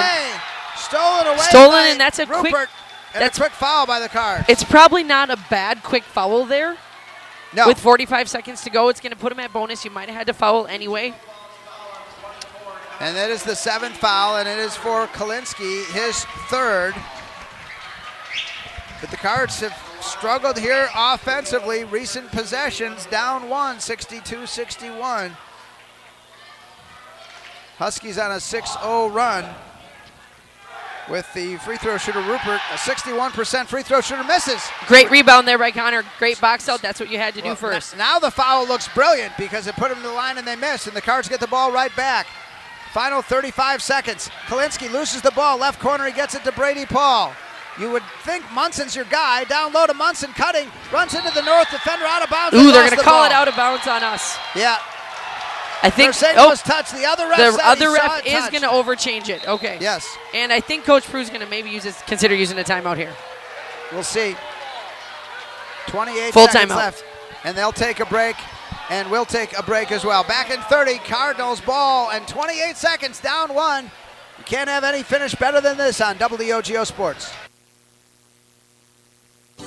away. Stolen, and that's a Rupert. quick. That's a quick foul by the Cards. It's probably not a bad quick foul there. No. With 45 seconds to go, it's going to put him at bonus. You might have had to foul anyway. And that is the 7th foul, and it is for Kalinsky, his 3rd. But the Cards have struggled here offensively. Recent possessions, down one, 62-61. Huskies on a 6-0 run with the free throw shooter Rupert. A 61% free throw shooter misses. Great rebound there by Connor. Great box out. That's what you had to do first. Now the foul looks brilliant because it put him to the line and they miss, and the Cards get the ball right back. Final 35 seconds. Kalinsky loses the ball. Left corner, he gets it to Brady Paul. You would think Munson's your guy. Down low to Munson, cutting. Runs into the North defender, out of bounds. Ooh, they're going to call it out of bounds on us. Yeah. I think was touched. The other ref, is going to overchange it. Okay. Yes. And I think Coach Prue's going to maybe consider using a timeout here. We'll see. 28 Full seconds timeout. left, and they'll take a break, and we'll take a break as well. Back in 30, Cardinals ball, and 28 seconds, down one. You can't have any finish better than this on WOGO Sports.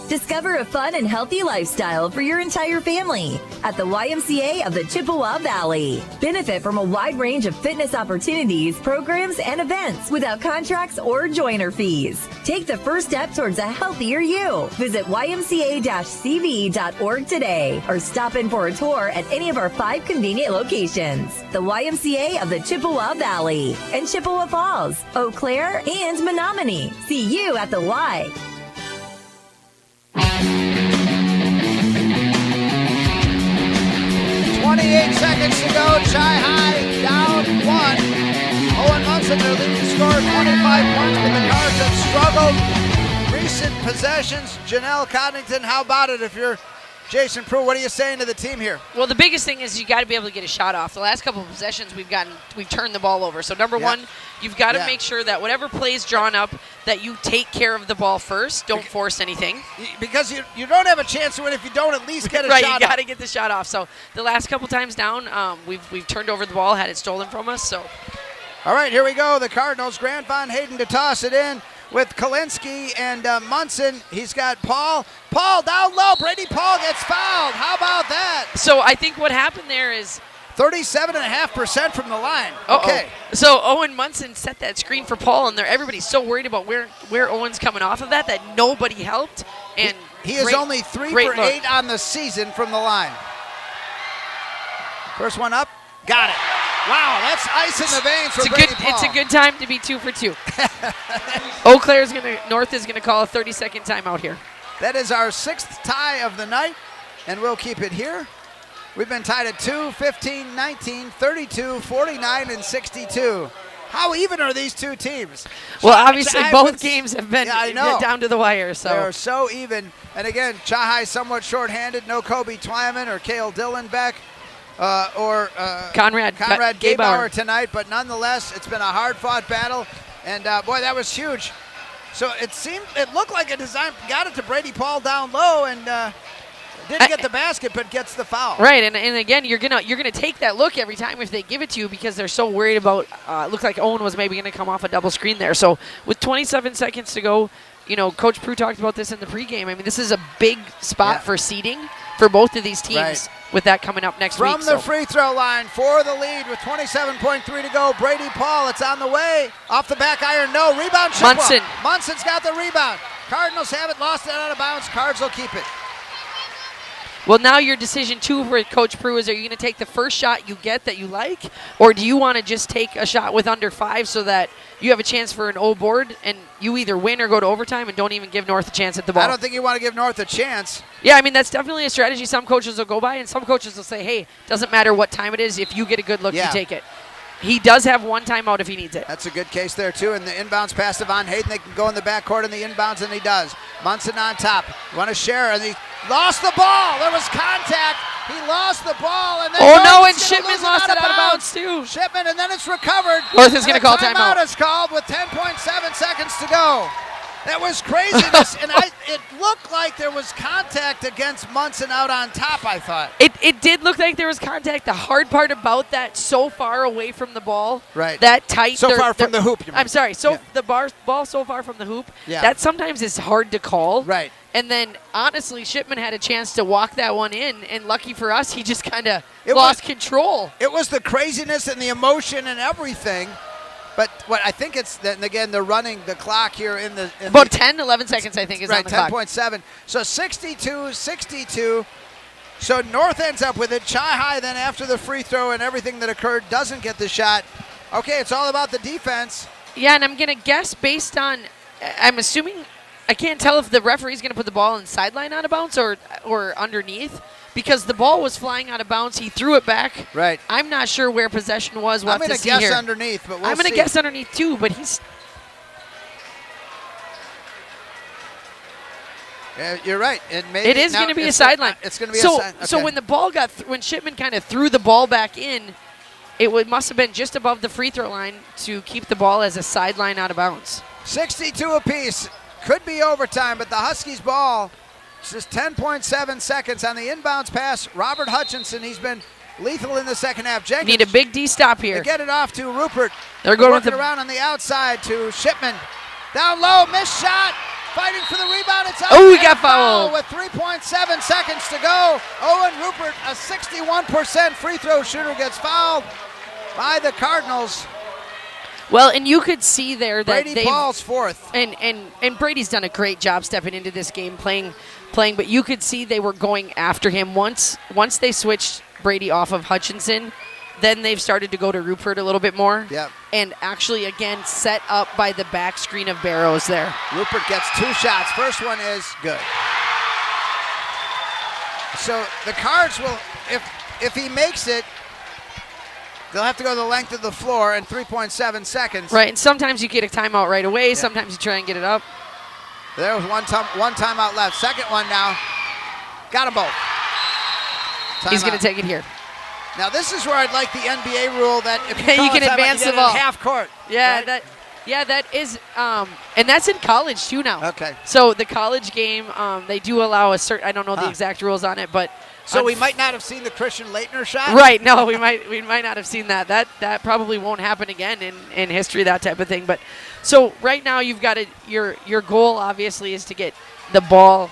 Discover a fun and healthy lifestyle for your entire family at the YMCA of the Chippewa Valley. Benefit from a wide range of fitness opportunities, programs, and events without contracts or joiner fees. Take the first step towards a healthier you. Visit ymca-cv.org today or stop in for a tour at any of our 5 convenient locations. The YMCA of the Chippewa Valley and Chippewa Falls, Eau Claire, and Menominee. See you at the Y. 28 seconds to go. Chi High down one. Owen Munson, their leading scorer, 25 points, but the Cards have struggled. Recent possessions. Janelle Coddington, how about it if you're Jason Prue, what are you saying to the team here? Well, the biggest thing is you got to be able to get a shot off. The last couple of possessions we've turned the ball over. So number one, you've got to make sure that whatever play's drawn up, that you take care of the ball first. Don't force anything. Because you don't have a chance to win if you don't at least get a right, shot off. You got to get the shot off. So the last couple times down, we've turned over the ball, had it stolen from us. So. All right, here we go. The Cardinals, Grant Von Hayden to toss it in with Kalinsky and Munson. He's got Paul. Paul down low. Brady Paul gets fouled. How about that? So I think what happened there is 37.5% from the line. Uh-oh. Okay. So Owen Munson set that screen for Paul, and everybody's so worried about where Owen's coming off of that nobody helped. And he is only 3 for 8 on the season from the line. First one up. Got it. Wow, that's ice in the veins for Brady Paul. It's a good time to be 2 for 2. Eau Claire North is gonna call a 30-second timeout here. That is our 6th tie of the night, and we'll keep it here. We've been tied at 2, 15, 19, 32, 49, and 62. How even are these two teams? Well, obviously both games have been down to the wire. So they're so even. And again, Chahai somewhat shorthanded. No Kobe Twyman or Cale Dillon back. Or Conrad Gabauer tonight, but nonetheless, it's been a hard-fought battle, and boy, that was huge. So it looked like a design, got it to Brady Paul down low, and didn't get the basket, but gets the foul. Right, and again, you're gonna take that look every time if they give it to you because they're so worried about. It looked like Owen was maybe gonna come off a double screen there. So with 27 seconds to go, Coach Prue talked about this in the pregame. I mean, this is a big spot for seeding for both of these teams. Right. With that coming up next week. From the free throw line for the lead with 27.3 to go. Brady Paul, it's on the way. Off the back iron, no. Rebound, Chippewa. Munson. Munson's got the rebound. Cardinals have it, lost it out of bounds. Cards will keep it. Well, now your decision, too, for Coach Prue is, are you going to take the first shot you get that you like, or do you want to just take a shot with under 5 so that you have a chance for an O board and you either win or go to overtime and don't even give North a chance at the ball? I don't think you want to give North a chance. Yeah, I mean, that's definitely a strategy some coaches will go by, and some coaches will say, hey, doesn't matter what time it is. If you get a good look, you take it. He does have one timeout if he needs it. That's a good case there, too. And the inbounds pass to Von Hayden. They can go in the backcourt in the inbounds, and he does. Munson on top. Want to share, and he lost the ball. There was contact. He lost the ball. And then and Shipman lost it out of bounds, too. Shipman, and then it's recovered. North is going to call timeout. Timeout is called with 10.7 seconds to go. That was craziness, and it looked like there was contact against Munson out on top, I thought. It did look like there was contact. The hard part about that, so far away from the ball, right? That tight. So far from the hoop, you mean. I'm sorry. The ball so far from the hoop, yeah. That sometimes is hard to call. Right. And then, honestly, Shipman had a chance to walk that one in, and lucky for us, he just kind of lost control. It was the craziness and the emotion and everything. But what I think it's, and again, they're running the clock here in the... About 10, 11 seconds, I think, is on the clock. Right, 10.7. So 62-62. So North ends up with it. Chai then after the free throw and everything that occurred doesn't get the shot. Okay, it's all about the defense. Yeah, and I'm going to guess based on, I'm assuming, I can't tell if the referee's going to put the ball in sideline out of bounds or underneath. Because the ball was flying out of bounds, he threw it back. Right. I'm not sure where possession was. I'm going to guess underneath, but I'm going to guess underneath too, but he's. Yeah, you're right. It is going to be a sideline. It's going to be a sideline. Okay. So when the ball when Shipman kind of threw the ball back in, it must have been just above the free throw line to keep the ball as a sideline out of bounds. 62 apiece. Could be overtime, but the Huskies ball. It's just 10.7 seconds on the inbounds pass. Robert Hutchinson, he's been lethal in the second half. Jenkins need a big D stop here. They get it off to Rupert. They're going working around on the outside to Shipman. Down low, missed shot. Fighting for the rebound. It's up. Oh, he got fouled. With 3.7 seconds to go. Owen Rupert, a 61% free throw shooter, gets fouled by the Cardinals. Well, and you could see there that Brady Paul's fourth. And Brady's done a great job stepping into this game, playing, but you could see they were going after him. Once they switched Brady off of Hutchinson, then they've started to go to Rupert a little bit more. Yep. And actually, again, set up by the back screen of Barrows there. Rupert gets 2 shots. First one is good. So the Cards will, if he makes it, they'll have to go the length of the floor in 3.7 seconds. Right, and sometimes you get a timeout right away. Yeah. Sometimes you try and get it up. There was one timeout left. Second one now. Got them both. He's going to take it here. Now, this is where I'd like the NBA rule that if you can advance the ball. Half court. Yeah, right? that is, and that's in college too now. Okay. So the college game, they do allow a certain, I don't know the exact rules on it, but. So we might not have seen the Christian Laettner shot? Right, no, we might not have seen that. That probably won't happen again in history, that type of thing. But so right now you've got your goal obviously is to get the ball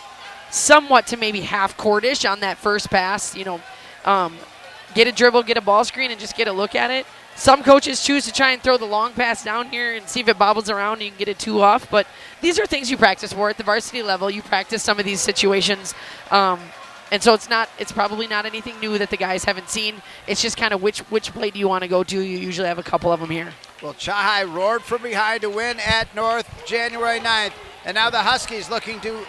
somewhat to maybe half court-ish on that first pass, get a dribble, get a ball screen, and just get a look at it. Some coaches choose to try and throw the long pass down here and see if it bobbles around and you can get it 2 off. But these are things you practice for at the varsity level. You practice some of these situations. And so it's probably not anything new that the guys haven't seen. It's just kind of which play do you want to go to. You usually have a couple of them here. Well, Chi roared from behind to win at North January 9th. And now the Huskies looking to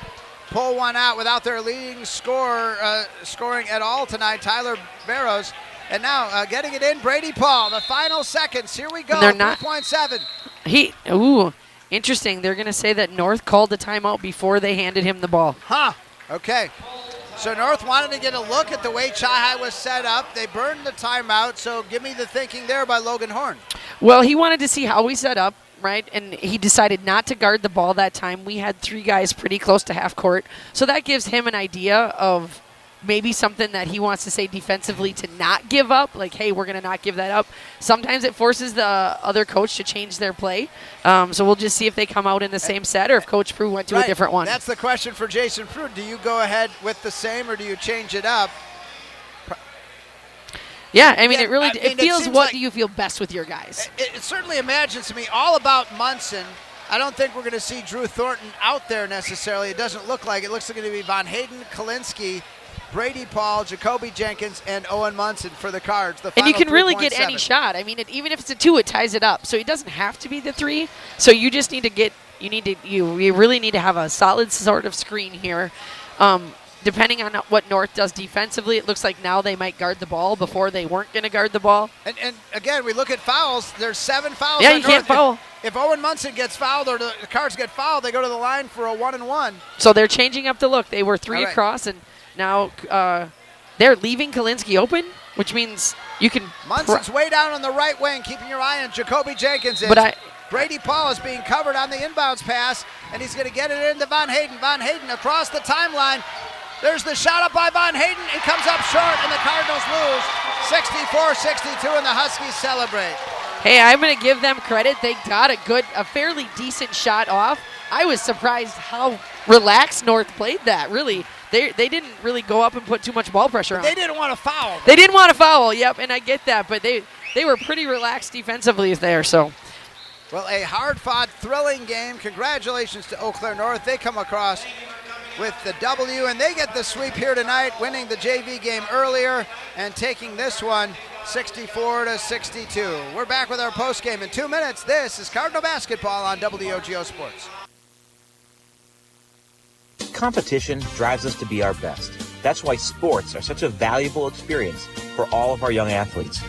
pull one out without their leading scoring at all tonight, Tyler Barrows. And now getting it in, Brady Paul. The final seconds. Here we go. And they're not 3.7. Interesting. They're going to say that North called the timeout before they handed him the ball. Huh. Okay. So North wanted to get a look at the way Chi was set up. They burned the timeout. So give me the thinking there by Logan Horn. Well, he wanted to see how we set up, right? And he decided not to guard the ball that time. We had 3 guys pretty close to half court. So that gives him an idea of maybe something that he wants to say defensively to not give up, like, hey, we're going to not give that up. Sometimes it forces the other coach to change their play. So we'll just see if they come out in the same set or if Coach Prue went to a different one. That's the question for Jason Prue. Do you go ahead with the same or do you change it up? Yeah, I mean, it feels what like, do you feel best with your guys? It certainly imagines to me all about Munson. I don't think we're going to see Drew Thornton out there necessarily. It doesn't look like. It looks like it's going to be Von Hayden, Kalinsky, Brady Paul, Jacoby Jenkins, and Owen Munson for the Cards. And you can really get any shot. I mean, even if it's a 2, it ties it up. So it doesn't have to be the 3. So you just need to get. You really need to have a solid sort of screen here. Depending on what North does defensively, it looks like now they might guard the ball before they weren't going to guard the ball. And again, we look at fouls. There's 7 fouls. Yeah, you can't foul. If Owen Munson gets fouled or the Cards get fouled, they go to the line for a 1-and-1. So they're changing up the look. They were 3 across, and now they're leaving Kalinsky open, which means you can. Munson's way down on the right wing, keeping your eye on Jacoby Jenkins. Brady Paul is being covered on the inbounds pass, and he's going to get it into Von Hayden. Von Hayden across the timeline. There's the shot up by Von Hayden. It comes up short, and the Cardinals lose 64-62, and the Huskies celebrate. Hey, I'm going to give them credit. They got a fairly decent shot off. I was surprised how relaxed North played that, really. They didn't really go up and put too much ball pressure on. They didn't want to foul. They didn't want to foul, yep, and I get that, but they were pretty relaxed defensively there, so. Well, a hard-fought, thrilling game. Congratulations to Eau Claire North. They come across with the W, and they get the sweep here tonight, winning the JV game earlier and taking this one 64-62. We're back with our postgame in 2 minutes. This is Cardinal Basketball on WOGO Sports. Competition drives us to be our best. That's why sports are such a valuable experience for all of our young athletes.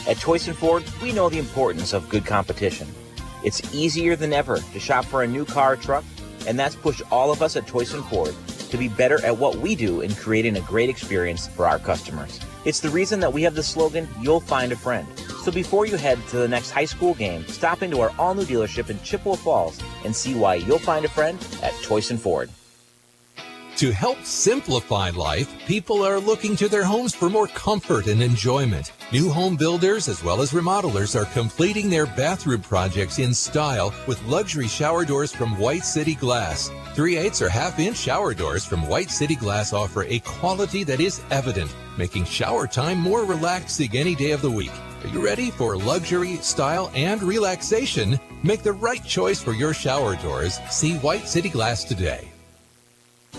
At Choice & Ford, we know the importance of good competition. It's easier than ever to shop for a new car or truck, and that's pushed all of us at Choice & Ford to be better at what we do in creating a great experience for our customers. It's the reason that we have the slogan, "You'll find a friend." So before you head to the next high school game, stop into our all-new dealership in Chippewa Falls and see why you'll find a friend at Choice & Ford. To help simplify life, people are looking to their homes for more comfort and enjoyment. New home builders as well as remodelers are completing their bathroom projects in style with luxury shower doors from White City Glass. 3/8 or half-inch shower doors from White City Glass offer a quality that is evident, making shower time more relaxing any day of the week. Are you ready for luxury, style, and relaxation? Make the right choice for your shower doors. See White City Glass today.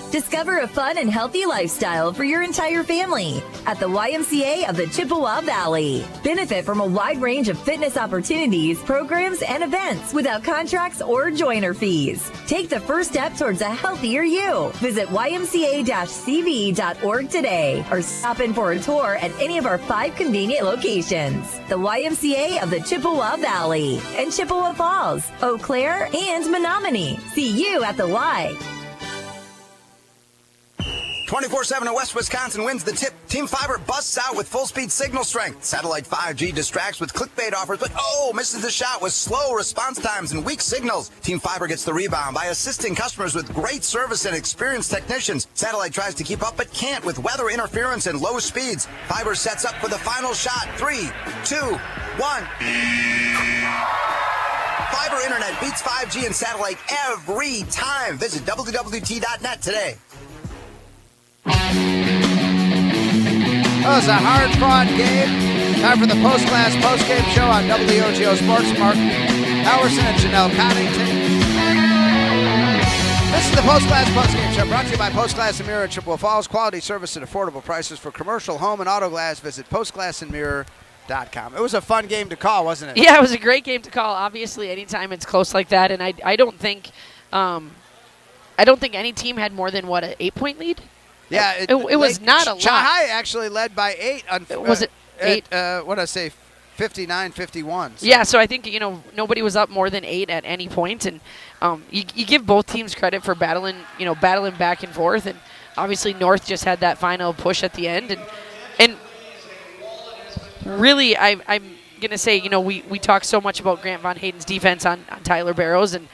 Discover a fun and healthy lifestyle for your entire family at the YMCA of the Chippewa Valley. Benefit from a wide range of fitness opportunities, programs, and events without contracts or joiner fees. Take the first step towards a healthier you. Visit ymca-cv.org today or stop in for a tour at any of our 5 convenient locations. The YMCA of the Chippewa Valley and Chippewa Falls, Eau Claire, and Menominee. See you at the Y. 24/7 in West Wisconsin wins the tip. Team Fiber busts out with full-speed signal strength. Satellite 5G distracts with clickbait offers, but misses the shot with slow response times and weak signals. Team Fiber gets the rebound by assisting customers with great service and experienced technicians. Satellite tries to keep up but can't with weather interference and low speeds. Fiber sets up for the final shot. 3, 2, 1. Fiber internet beats 5G and satellite every time. Visit WWT.net today. That was a hard-fought game. Time for the postgame show on WOGO Sports. Mark Howerson and Janelle Connington. This is the postgame show brought to you by Postglass and Mirror at Chippewa Falls. Quality service at affordable prices for commercial, home, and auto glass. Visit postglassandmirror.com. It was a fun game to call, wasn't it? Yeah, it was a great game to call. Obviously, anytime it's close like that, and I don't think any team had more than an 8-point lead. Yeah, it was not a lot. Chahai actually led by 8. Was it 8? What did I say? 59-51. So. Yeah, so I think nobody was up more than 8 at any point, and you give both teams credit for battling back and forth, and obviously North just had that final push at the end, and really I'm gonna say we talk so much about Grant Von Hayden's defense on Tyler Barrows, and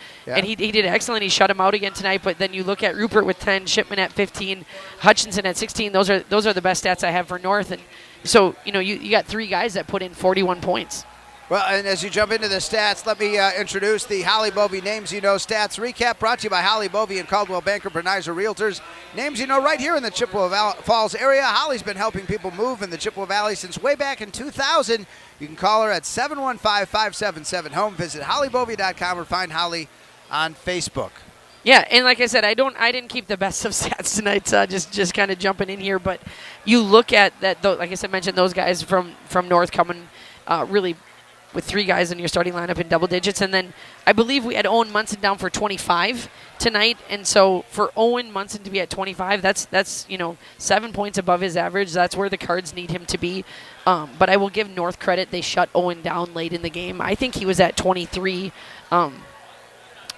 he did excellent. He shut him out again tonight. But then you look at Rupert with 10, Shipman at 15, Hutchinson at 16. Those are the best stats I have for North, and so you got 3 guys that put in 41 points. Well, and as you jump into the stats, let me introduce the Holly Bovey Names You Know Stats Recap, brought to you by Holly Bovey and Caldwell Banker Bernizer Realtors. Names you know right here in the Chippewa Falls area. Holly's been helping people move in the Chippewa Valley since way back in 2000. You can call her at 715-577-HOME. Visit hollybovey.com or find Holly on Facebook. Yeah, and like I said, I didn't keep the best of stats tonight, just kind of jumping in here. But you look at that, like I said, mentioned those guys from North coming really with 3 guys in your starting lineup in double digits. And then I believe we had Owen Munson down for 25 tonight. And so for Owen Munson to be at 25, that's 7 points above his average. That's where the Cards need him to be. But I will give North credit. They shut Owen down late in the game. I think he was at 23.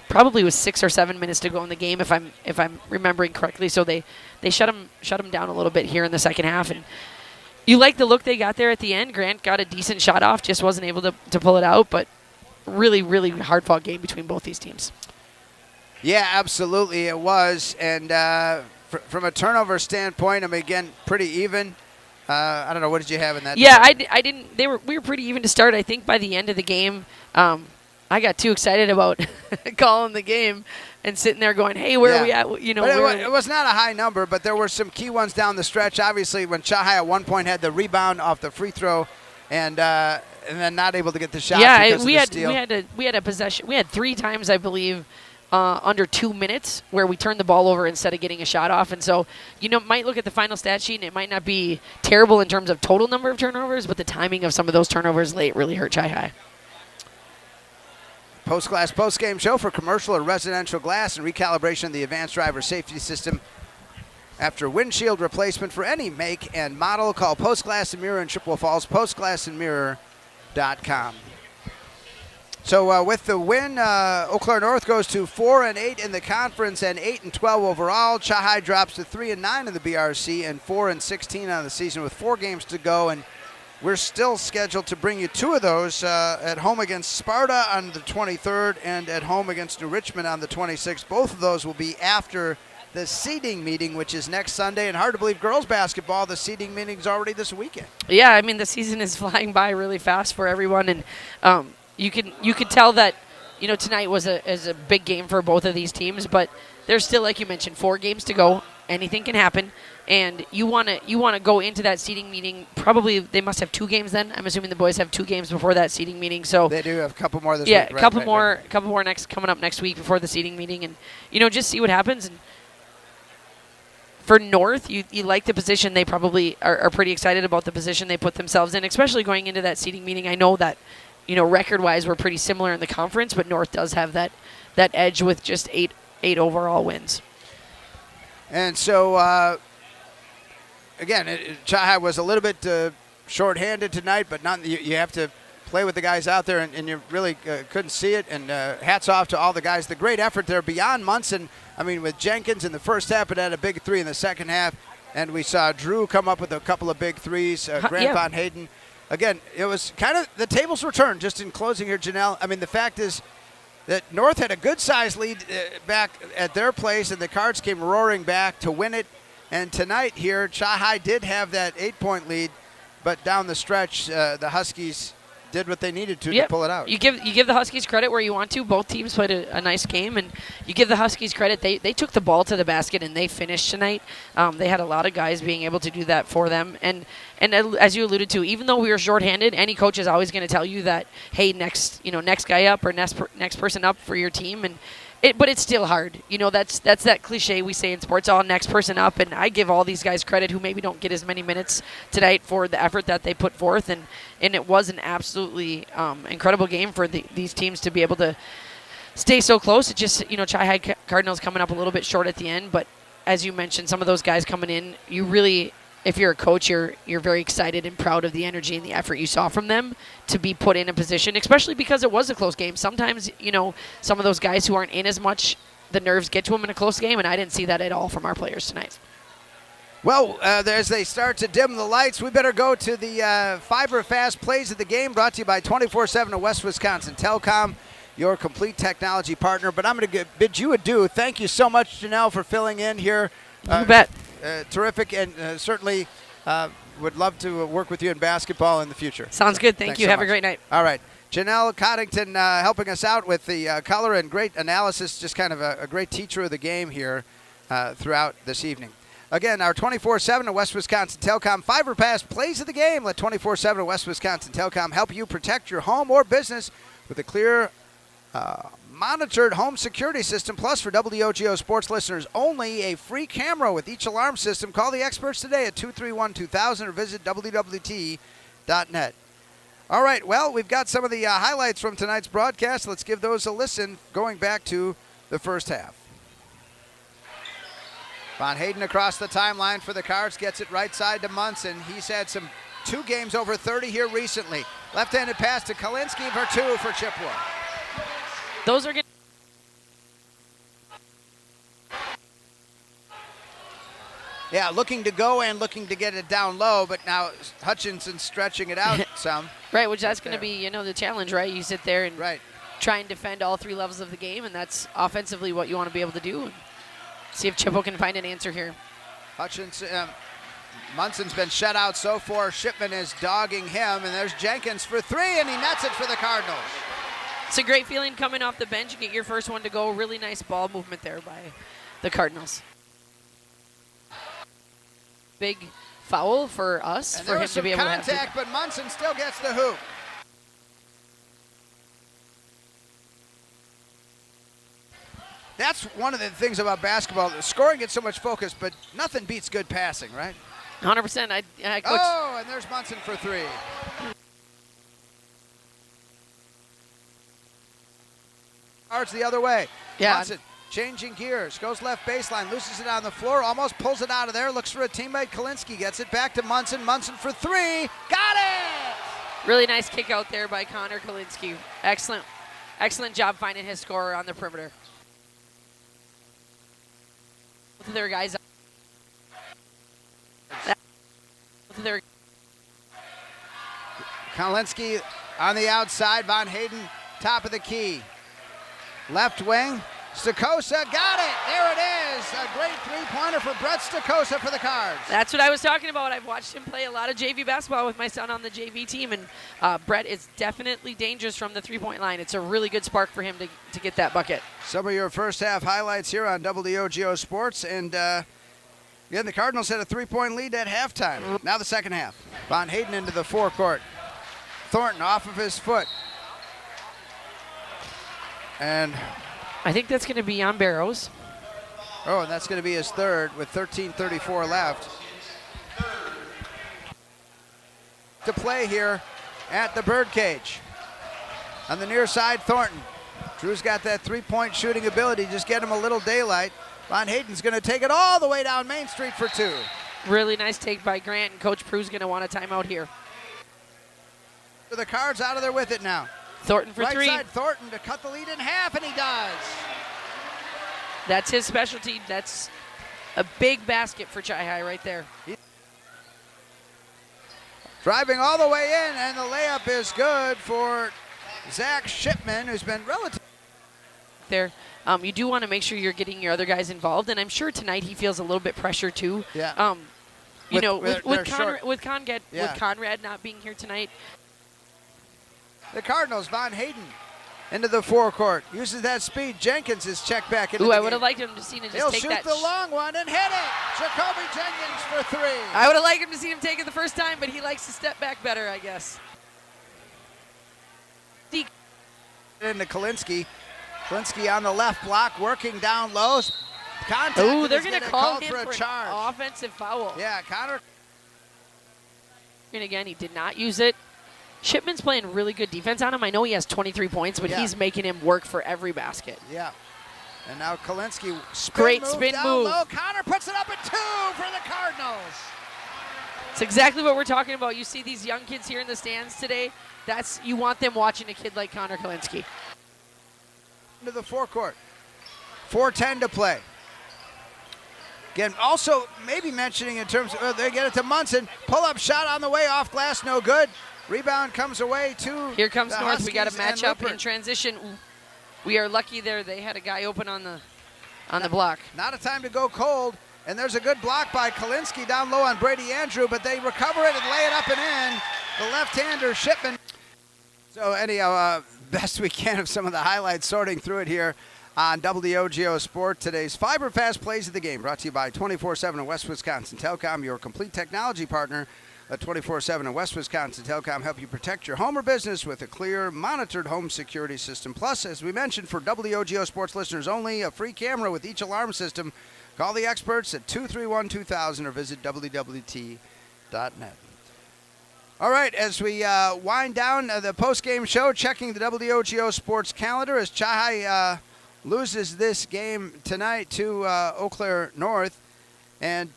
Probably with 6 or 7 minutes to go in the game, if I'm remembering correctly. So they shut him down a little bit here in the second half, and you like the look they got there at the end. Grant got a decent shot off, just wasn't able to pull it out. But really, really hard fought game between both these teams. Yeah, absolutely it was, and from a turnover standpoint, I mean, again, pretty even. I don't know, what did you have in that? Yeah, I didn't. We were pretty even to start. I think by the end of the game. I got too excited about calling the game and sitting there going, hey, where are we at? But it was not a high number, but there were some key ones down the stretch. Obviously, when Chahai at one point had the rebound off the free throw and then not able to get the shot because of the steal. We had a possession. We had 3 times, I believe, under 2 minutes where we turned the ball over instead of getting a shot off. And so, might look at the final stat sheet, and it might not be terrible in terms of total number of turnovers, but the timing of some of those turnovers late really hurt Chahai. Postgame show for commercial or residential glass and recalibration of the advanced driver safety system. After windshield replacement for any make and model, call Postglass and Mirror in Chippewa Falls, postglassandmirror.com. So with the win, Eau Claire North goes to 4-8 in the conference and 8-12 overall. Chahai drops to 3-9 in the BRC and 4-16 on the season with 4 games to go. And we're still scheduled to bring you 2 of those at home against Sparta on the 23rd and at home against New Richmond on the 26th. Both of those will be after the seeding meeting, which is next Sunday. And hard to believe girls basketball, the seeding meeting's already this weekend. Yeah, I mean, the season is flying by really fast for everyone. And you could tell that, tonight was a big game for both of these teams. But there's still, like you mentioned, 4 games to go. Anything can happen. And you want to go into that seeding meeting. Probably they must have 2 games then. I'm assuming the boys have 2 games before that seeding meeting. So they do have a couple more this week. Yeah, a couple more coming up next week before the seeding meeting, and just see what happens. And for North, you like the position. They probably are pretty excited about the position they put themselves in, especially going into that seeding meeting. I know that record-wise we're pretty similar in the conference, but North does have that edge with just 8 overall wins. And so. Again, Chahai was a little bit shorthanded tonight, but you have to play with the guys out there, and you really couldn't see it. And hats off to all the guys. The great effort there beyond Munson. I mean, with Jenkins in the first half, it had a big three in the second half. And we saw Drew come up with a couple of big threes. Grant Von Hayden. Again, it was kind of the tables were turned just in closing here, Janelle. I mean, the fact is that North had a good-sized lead back at their place, and the Cards came roaring back to win it. And tonight here, Chi-High did have that 8-point lead, but down the stretch, the Huskies did what they needed to pull it out. You give the Huskies credit where you want to. Both teams played a nice game, and you give the Huskies credit. They took the ball to the basket, and they finished tonight. They had a lot of guys being able to do that for them. And as you alluded to, even though we were shorthanded, any coach is always going to tell you that, hey, next guy up or next person up for your team. But it's still hard. That's that cliche we say in sports, next person up. And I give all these guys credit who maybe don't get as many minutes tonight for the effort that they put forth. And it was an absolutely incredible game for these teams to be able to stay so close. It just, Chi-High Cardinals coming up a little bit short at the end. But as you mentioned, some of those guys coming in, you really, if you're a coach, you're very excited and proud of the energy and the effort you saw from them to be put in a position, especially because it was a close game. Sometimes, some of those guys who aren't in as much, the nerves get to them in a close game, and I didn't see that at all from our players tonight. Well, as they start to dim the lights, we better go to the Fiber Fast Plays of the Game, brought to you by 24/7 of West Wisconsin Telecom, your complete technology partner. But I'm going to bid you adieu. Thank you so much, Janelle, for filling in here. You bet. Terrific, and certainly would love to work with you in basketball in the future. Sounds good. Thank Thanks you. so Have much. a great night. All right. Janelle Coddington helping us out with the color and great analysis, just kind of a great teacher of the game here throughout this evening. Again, our 24/7 of West Wisconsin Telecom Fiber Pass Plays of the Game. Let 24/7 of West Wisconsin Telecom help you protect your home or business with a clear monitored home security system. Plus, for WOGO Sports listeners only, a free camera with each alarm system. Call the experts today at 231-2000 or visit WWT.net. All right, well, we've got some of the highlights from tonight's broadcast. Let's give those a listen going back to the first half. Von Hayden across the timeline for the Cards, gets it right side to Munson. He's had two games over 30 here recently. Left-handed pass to Kalinske for two for Chippewa. Those are good. Yeah, looking to go and looking to get it down low, but now Hutchinson's stretching it out some. Right, which that's going to be, the challenge, right? You sit there and right. try and defend all three levels of the game, and that's offensively what you want to be able to do. And see if Chippewa can find an answer here. Hutchinson, Munson's been shut out so far. Shipman is dogging him, and there's Jenkins for three, and he nets it for the Cardinals. It's a great feeling coming off the bench. You get your first one to go. Really nice ball movement there by the Cardinals. Big foul for us, and for him to be able to have contact, but Munson still gets the hoop. That's one of the things about basketball. The scoring gets so much focus, but nothing beats good passing, right? 100%. I coach. Oh, and there's Munson for three. Cards the other way. Yeah. Munson changing gears, goes left baseline, loses it on the floor, almost pulls it out of there, looks for a teammate. Kalinske gets it back to Munson. Munson for three. Got it! Really nice kick out there by Connor Kalinske. Excellent job finding his scorer on the perimeter. Both of their guys. Kalinske on the outside. Von Hayden, top of the key. Left wing. Stakosa got it. There it is. A great three-pointer for Brett Stakosa for the Cards. That's what I was talking about. I've watched him play a lot of JV basketball with my son on the JV team, and Brett is definitely dangerous from the three-point line. It's a really good spark for him to get that bucket. Some of your first-half highlights here on WOGO Sports, and again, the Cardinals had a three-point lead at halftime. Now the second half. Von Hayden into the forecourt. Thornton off of his foot. And I think that's going to be on Barrows. Oh, and that's going to be his third with 13:34 left. To play here at the birdcage. On the near side, Thornton. Drew's got that three-point shooting ability. Just get him a little daylight. Von Hayden's going to take it all the way down Main Street for two. Really nice take by Grant, and Coach Prue's going to want a timeout here. The Cards out of there with it now. Thornton for right three. Side Thornton to cut the lead in half, and he does. That's his specialty. That's a big basket for Chi High right there. Driving all the way in, and the layup is good for Zach Shipman, who's been relatively there. You do want to make sure you're getting your other guys involved, and I'm sure tonight he feels a little bit pressure too. Yeah. With Conrad not being here tonight. The Cardinals, Von Hayden into the forecourt. Uses that speed. Jenkins is checked back into the I game. would have liked him to see him just He'll take shoot that. the long one and hit it. Jacoby Jenkins for three. I would have liked him to see him take it the first time, but he likes to step back better, I guess. Into Kalinsky. Kalinsky on the left block, working down low. Contact. Ooh, they're going to call him for a charge. An offensive foul. Yeah, Connor. And again, he did not use it. Shipman's playing really good defense on him. I know he has 23 points, but he's making him work for every basket. Yeah. And now Kalinsky, great spin move. Low. Connor puts it up at 2 for the Cardinals. It's exactly what we're talking about. You see these young kids here in the stands today. You want them watching a kid like Connor Kalinsky. Into the forecourt. 4:10 to play. Again, also maybe mentioning in terms of they get it to Munson. Pull-up shot on the way, off glass, no good. Rebound comes away to Here comes the North. Huskies. We got a matchup Rupert. in transition. We are lucky there. They had a guy open on the block. Not a time to go cold. And there's a good block by Kalinsky down low on Brady Andrew, but they recover it and lay it up and in. The left-hander, Shipman. So anyhow, best we can of some of the highlights, sorting through it here on WOGO Sport. Today's Fiber Fast Plays of the Game, brought to you by 24/7 and West Wisconsin Telecom, your complete technology partner. At 24/7 and West Wisconsin Telecom help you protect your home or business with a clear, monitored home security system. Plus, as we mentioned, for WOGO Sports listeners only, a free camera with each alarm system. Call the experts at 231-2000 or visit WWT.net. All right, as we wind down the post-game show, checking the WOGO Sports calendar as Chi High loses this game tonight to Eau Claire North. And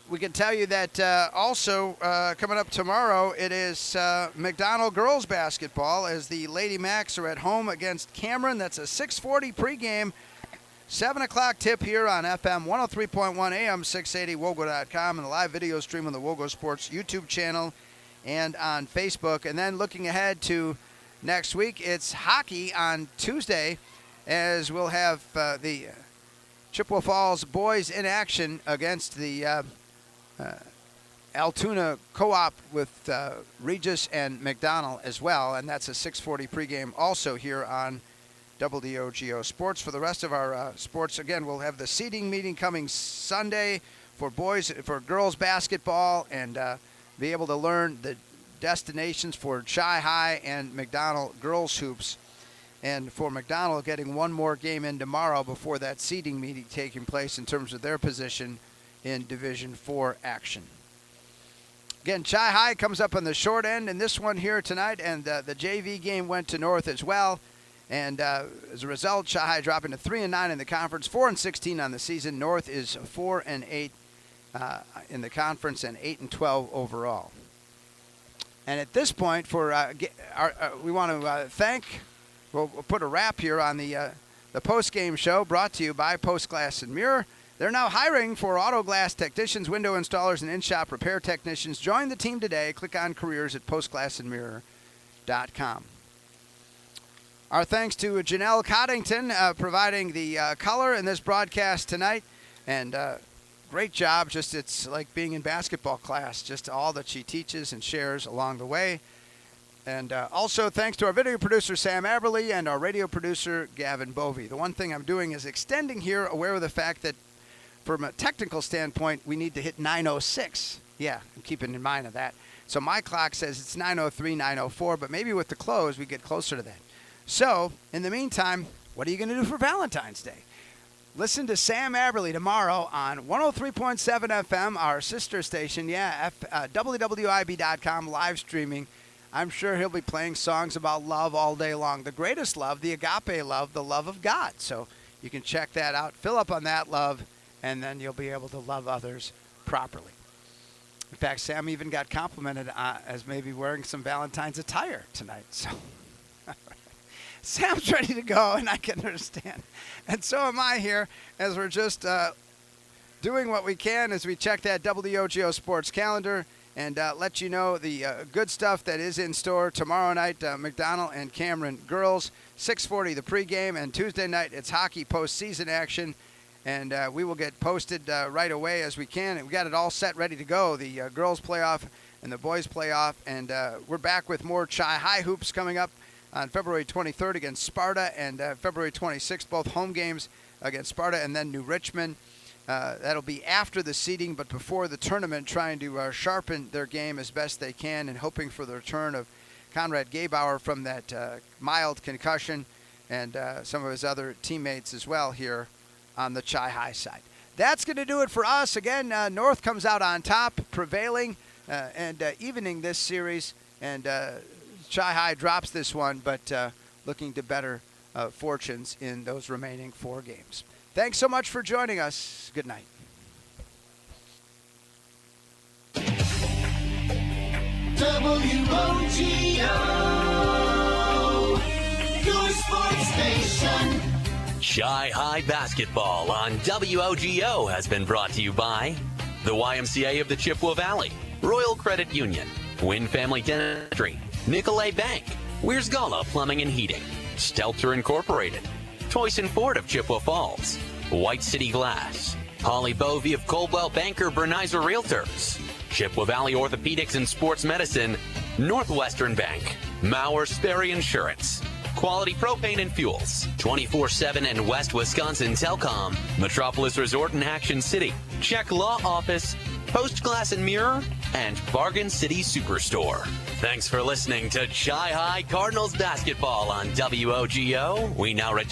we can tell you that also coming up tomorrow, it is McDonald girls basketball as the Lady Macs are at home against Cameron. That's a 6:40 pregame, 7 o'clock tip here on FM 103.1 AM 680 WOGO.com and the live video stream on the WOGO Sports YouTube channel and on Facebook. And then looking ahead to next week, it's hockey on Tuesday as we'll have the Chippewa Falls boys in action against the Altoona Co-op with Regis and McDonald as well, and that's a 6:40 pregame also here on WOGO Sports. For the rest of our sports, again, we'll have the seeding meeting coming Sunday for girls basketball, and be able to learn the destinations for Chi High and McDonald girls hoops. And for McDonald, getting one more game in tomorrow before that seeding meeting taking place in terms of their position in Division 4 action. Again, Chi High comes up on the short end in this one here tonight, and the JV game went to North as well. And as a result, Chi High dropping to 3-9 in the conference, 4-16 on the season. North is 4-8 in the conference and 8-12 overall. And at this point, we want to thank. We'll put a wrap here on the post-game show brought to you by Post Glass and Mirror. They're now hiring for auto glass technicians, window installers, and in-shop repair technicians. Join the team today. Click on careers at postglassandmirror.com. Our thanks to Janelle Coddington providing the color in this broadcast tonight. And great job. It's like being in basketball class, just all that she teaches and shares along the way. And also thanks to our video producer, Sam Aberley, and our radio producer, Gavin Bovey. The one thing I'm doing is extending here, aware of the fact that from a technical standpoint, we need to hit 9:06. Yeah, I'm keeping in mind of that. So my clock says it's 9:03, 9:04, but maybe with the close, we get closer to that. So, in the meantime, what are you going to do for Valentine's Day? Listen to Sam Aberley tomorrow on 103.7 FM, our sister station. Yeah, WWIB.com, live streaming. I'm sure he'll be playing songs about love all day long. The greatest love, the agape love, the love of God. So you can check that out. Fill up on that love, and then you'll be able to love others properly. In fact, Sam even got complimented as maybe wearing some Valentine's attire tonight. So Sam's ready to go, and I can understand. And so am I here as we're just doing what we can as we check that WOGO Sports calendar and let you know the good stuff that is in store tomorrow night. McDonald and Cameron girls, 6:40 the pregame, and Tuesday night it's hockey postseason action. And we will get posted right away as we can. And we got it all set, ready to go. The girls playoff and the boys playoff. And we're back with more Chi-High hoops coming up on February 23rd against Sparta and February 26th, both home games against Sparta and then New Richmond. That'll be after the seeding, but before the tournament, trying to sharpen their game as best they can and hoping for the return of Conrad Gabauer from that mild concussion and some of his other teammates as well here on the Chi-High side. That's going to do it for us. Again, North comes out on top, prevailing and evening this series, and Chi-High drops this one, but looking to better fortunes in those remaining 4 games. Thanks so much for joining us. Good night. WOGO, your sports station. Chi-High basketball on WOGO has been brought to you by the YMCA of the Chippewa Valley, Royal Credit Union, Wynn Family Dentistry, Nicolay Bank, Weir's Gala Plumbing and Heating, Stelter Incorporated, Toyson Ford of Chippewa Falls, White City Glass, Holly Bovey of Coldwell Banker Bernizer Realtors, Chippewa Valley Orthopedics and Sports Medicine, Northwestern Bank, Mauer Sperry Insurance, Quality Propane and Fuels, 24/7 and West Wisconsin Telcom, Metropolis Resort in Action City, Czech Law Office, Post Glass and Mirror, and Bargain City Superstore. Thanks for listening to Chi-High Cardinals basketball on WOGO. We now return